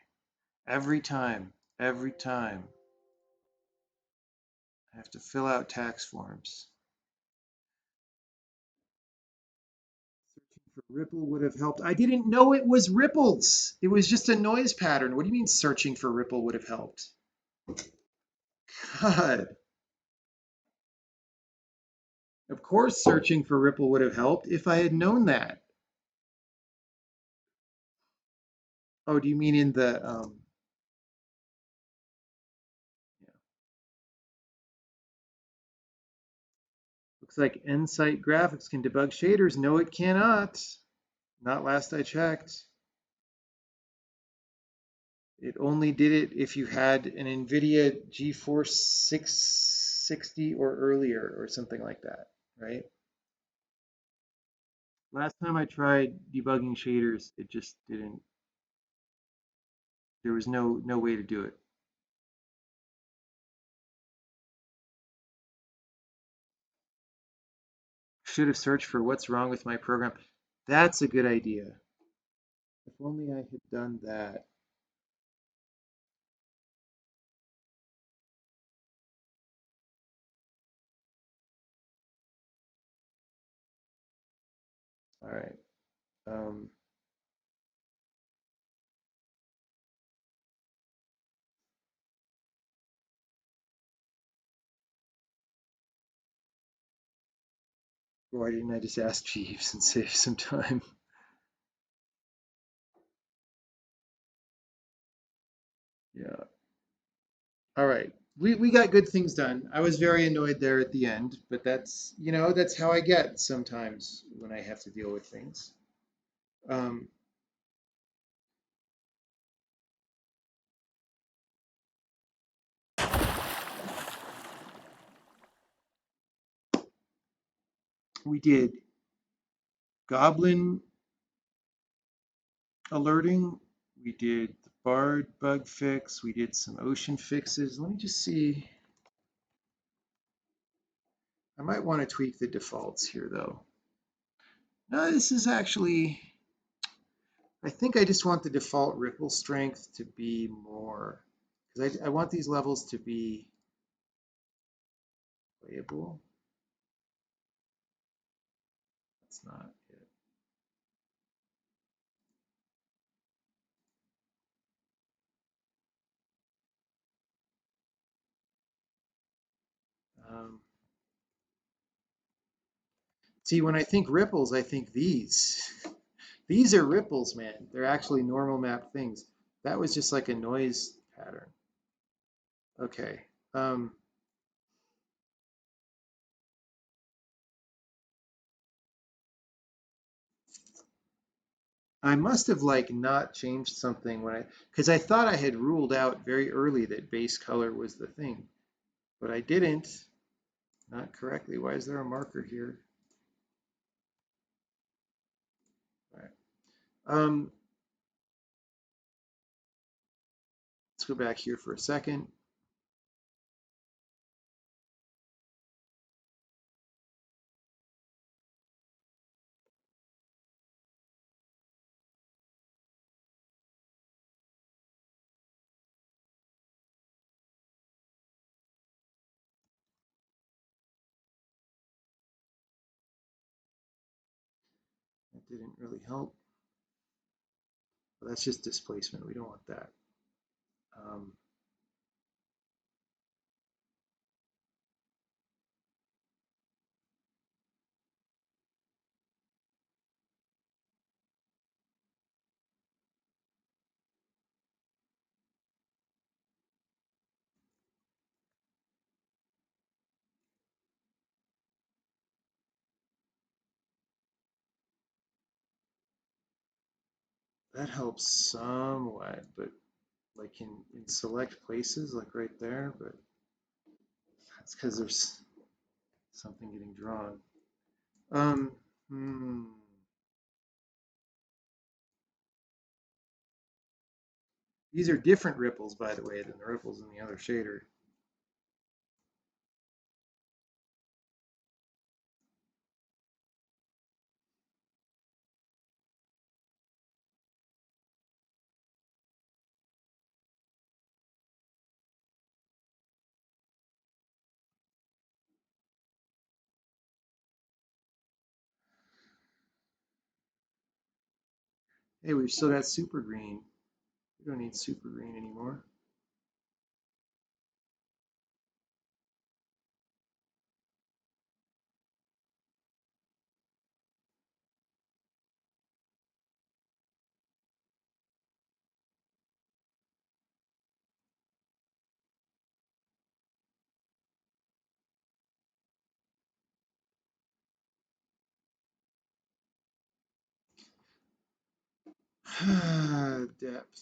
Every time, every time. I have to fill out tax forms. Searching for ripple would have helped. I didn't know it was ripples. It was just a noise pattern. What do you mean searching for ripple would have helped? God. Of course searching for ripple would have helped if I had known that. Oh, do you mean in the yeah. Looks like Nsight Graphics can debug shaders. No, it cannot. Not last I checked. It only did it if you had an NVIDIA GeForce 660 or earlier or something like that, right? Last time I tried debugging shaders, it just didn't, there was no way to do it. should have searched for what's wrong with my program. That's a good idea. If only I had done that. All right. Um, Why didn't I just ask Jeeves and save some time? Yeah. All right. We got good things done. I was very annoyed there at the end, but that's, that's how I get sometimes when I have to deal with things. Um, we did Goblin alerting. We did the Bard bug fix. We did some ocean fixes. Let me just see. I might want to tweak the defaults here, though. No, this is actually, I think I just want the default ripple strength to be more, because I want these levels to be playable. That's not it. See, when I think ripples, I think these. These are ripples, man. They're actually normal map things. That was just like a noise pattern. Okay. I must have like not changed something when because I thought I had ruled out very early that base color was the thing, but I didn't, not correctly. Why is there a marker here? All right. Let's go back here for a second. That didn't really help. Well, that's just displacement. We don't want that. That helps somewhat, but like in select places, like right there, but that's because there's something getting drawn. Hmm. These are different ripples, by the way, than the ripples in the other shader. Hey, we've still got super green. We don't need super green anymore. Depth.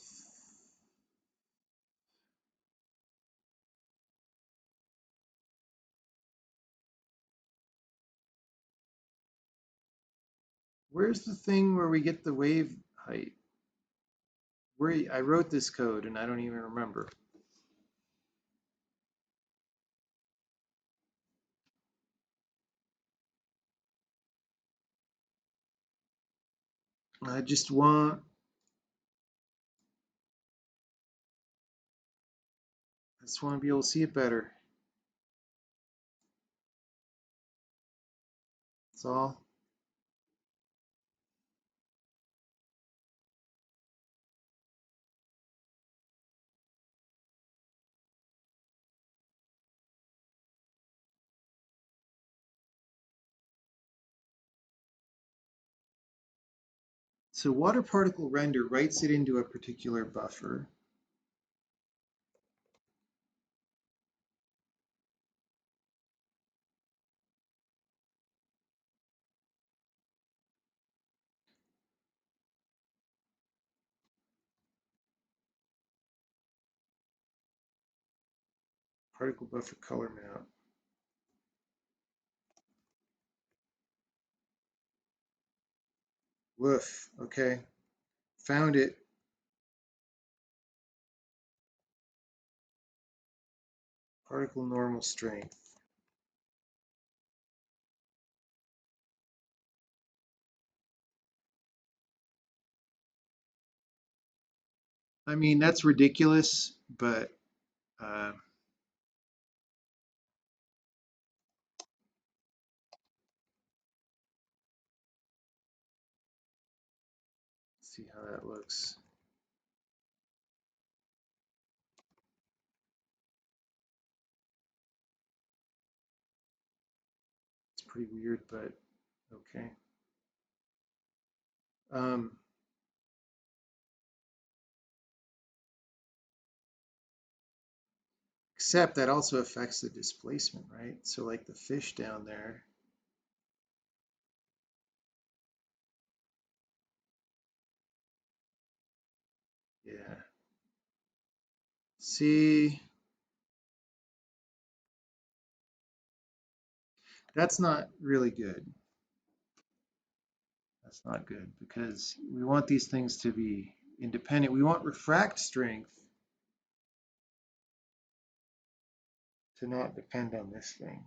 Where's the thing where we get the wave height? Where I wrote this code and I don't even remember. I just want to be able to see it better. That's all. So water particle render writes it into a particular buffer. Particle buffer color mount. Woof. Okay. Found it. Particle normal strength. I mean, that's ridiculous, but uh, see how that looks. It's pretty weird, but okay. Except that also affects the displacement, right? So like the fish down there. Yeah. See, that's not really good. That's not good because we want these things to be independent. We want refract strength to not depend on this thing.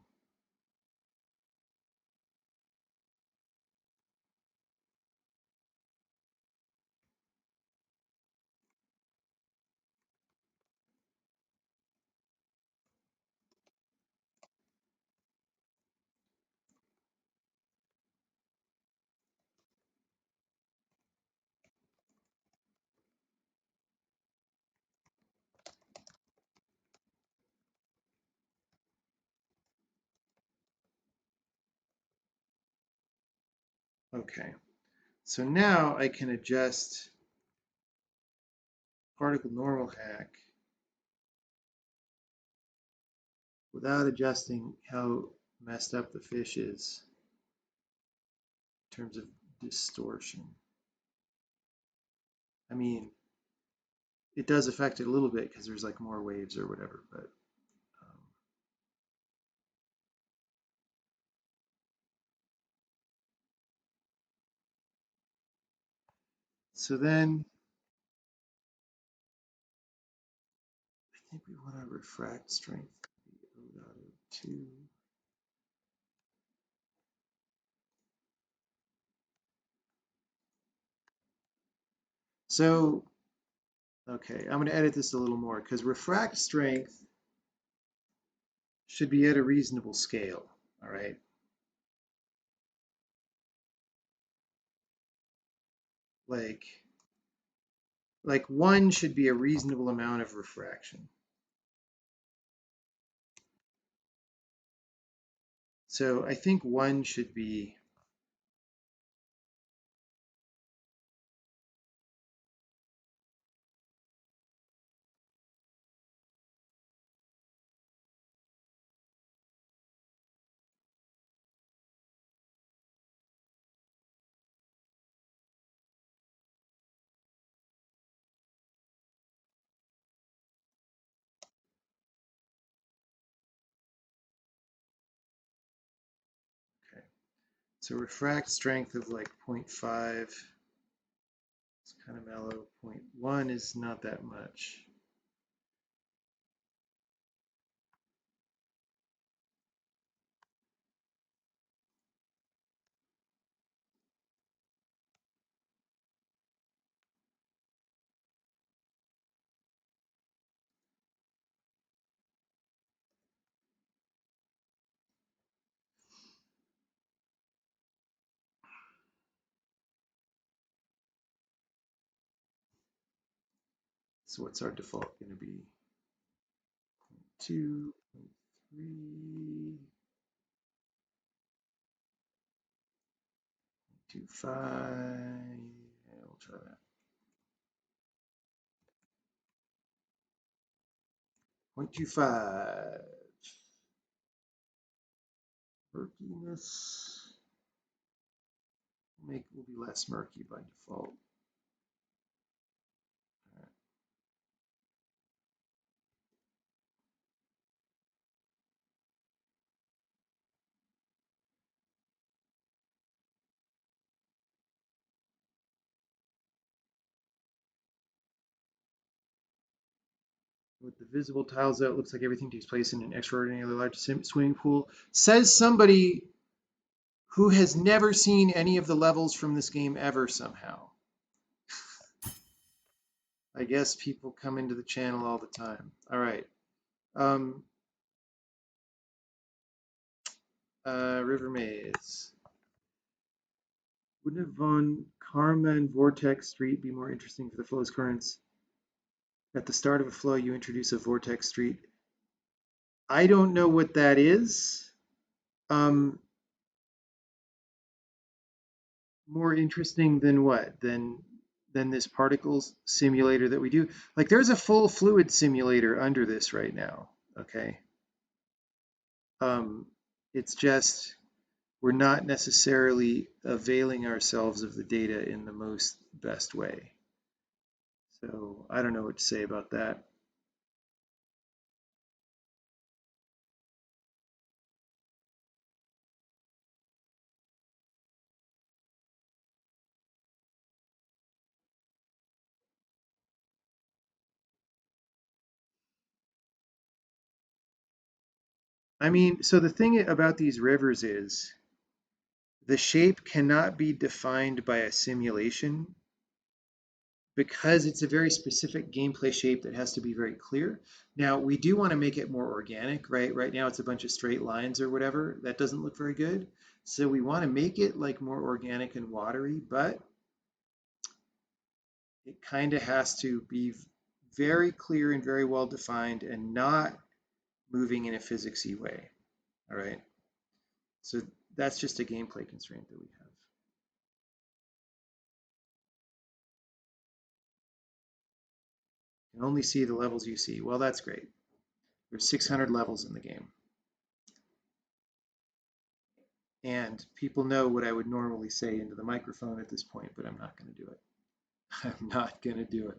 Okay, so now I can adjust particle normal hack without adjusting how messed up the fish is in terms of distortion. I mean, it does affect it a little bit because there's like more waves or whatever, but so then I think we want to refract strength O dot O2. So, okay, I'm going to edit this a little more because refract strength should be at a reasonable scale, all right? Like 1 should be a reasonable amount of refraction. So I think 1 should be okay. So refract strength of like 0.5, it's kind of mellow. 0.1 is not that much. So what's our default going to be? 2, 3, 2.5. Yeah, we'll try that. 0.25. Murkiness. Will be less murky by default. With the visible tiles out, it looks like everything takes place in an extraordinarily large swimming pool. Says somebody who has never seen any of the levels from this game ever somehow. I guess people come into the channel all the time. All right. River Maze. Wouldn't Von Karman Vortex Street be more interesting for the flow's currents? At the start of a flow, you introduce a vortex street. I don't know what that is. More interesting than what? Than this particles simulator that we do? Like there's a full fluid simulator under this right now, okay? It's just we're not necessarily availing ourselves of the data in the best way. So I don't know what to say about that. I mean, so the thing about these rivers is the shape cannot be defined by a simulation because it's a very specific gameplay shape that has to be very clear. Now, we do want to make it more organic, right? Right now it's a bunch of straight lines or whatever. That doesn't look very good. So we want to make it like more organic and watery, but it kind of has to be very clear and very well defined and not moving in a physicsy way. All right. So that's just a gameplay constraint that we have. You can only see the levels you see. Well, that's great. There's 600 levels in the game. And people know what I would normally say into the microphone at this point, but I'm not going to do it. I'm not going to do it.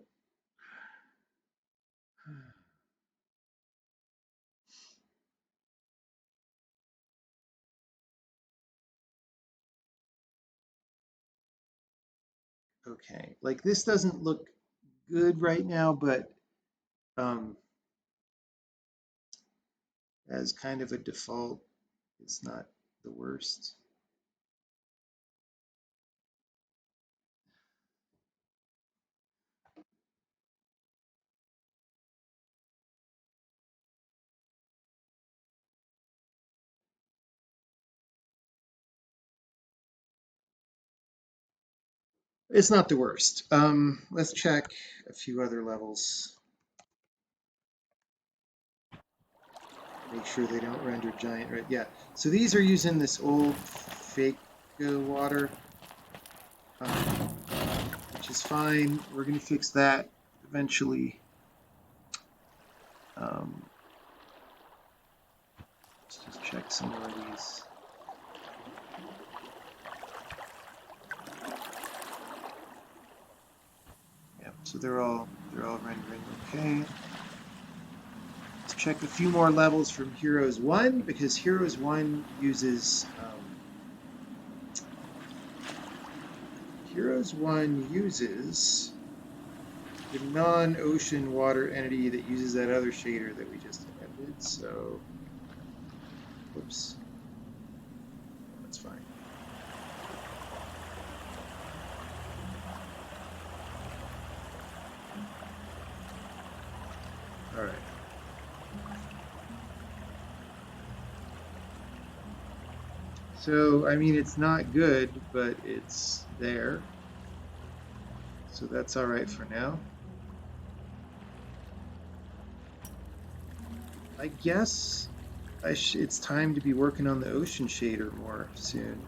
Okay, like this doesn't look good right now, but as kind of a default, it's not the worst. It's not the worst. Let's check a few other levels. Make sure they don't render giant red. Yeah, so these are using this old fake water, which is fine. We're going to fix that eventually. Let's just check some more of these. Yeah, so they're all rendering okay. Let's check a few more levels from Heroes 1 because Heroes 1 uses the non-ocean water entity that uses that other shader that we just edited. So, whoops, that's fine. All right. So, I mean, it's not good, but it's there. So that's all right for now. I guess it's time to be working on the ocean shader more soon.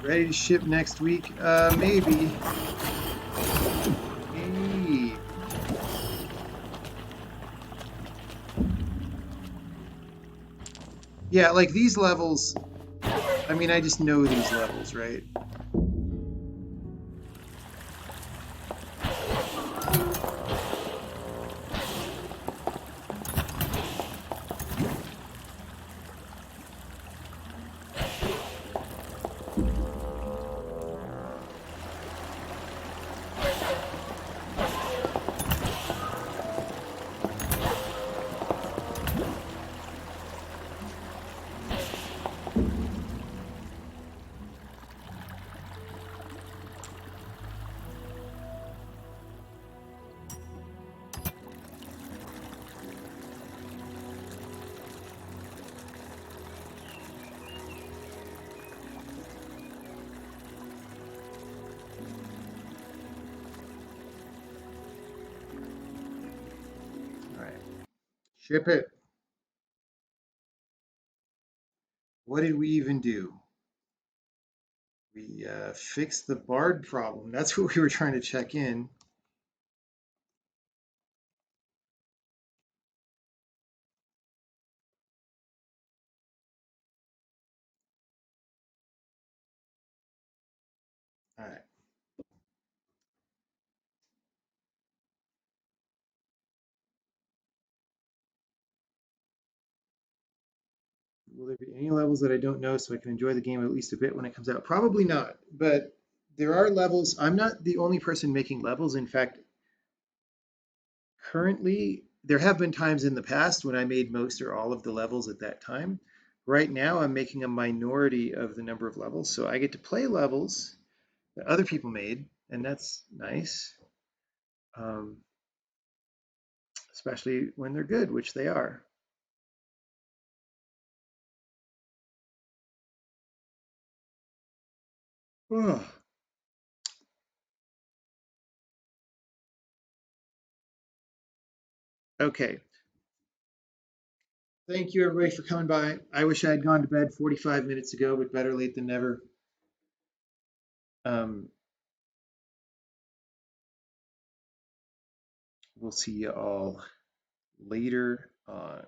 Ready to ship next week? Maybe. Maybe. Yeah, like these levels, I mean, I just know these levels, right? All right, ship it. What did we even do? We fixed the Bard problem. That's what we were trying to check in. All right. Will there be any levels that I don't know so I can enjoy the game at least a bit when it comes out? Probably not, but there are levels. I'm not the only person making levels. In fact, currently, there have been times in the past when I made most or all of the levels at that time. Right now, I'm making a minority of the number of levels, so I get to play levels that other people made, and that's nice, um, especially when they're good, which they are. Ugh. Okay. Thank you, everybody, for coming by. I wish I had gone to bed 45 minutes ago, but better late than never. Um, we'll see you all later on.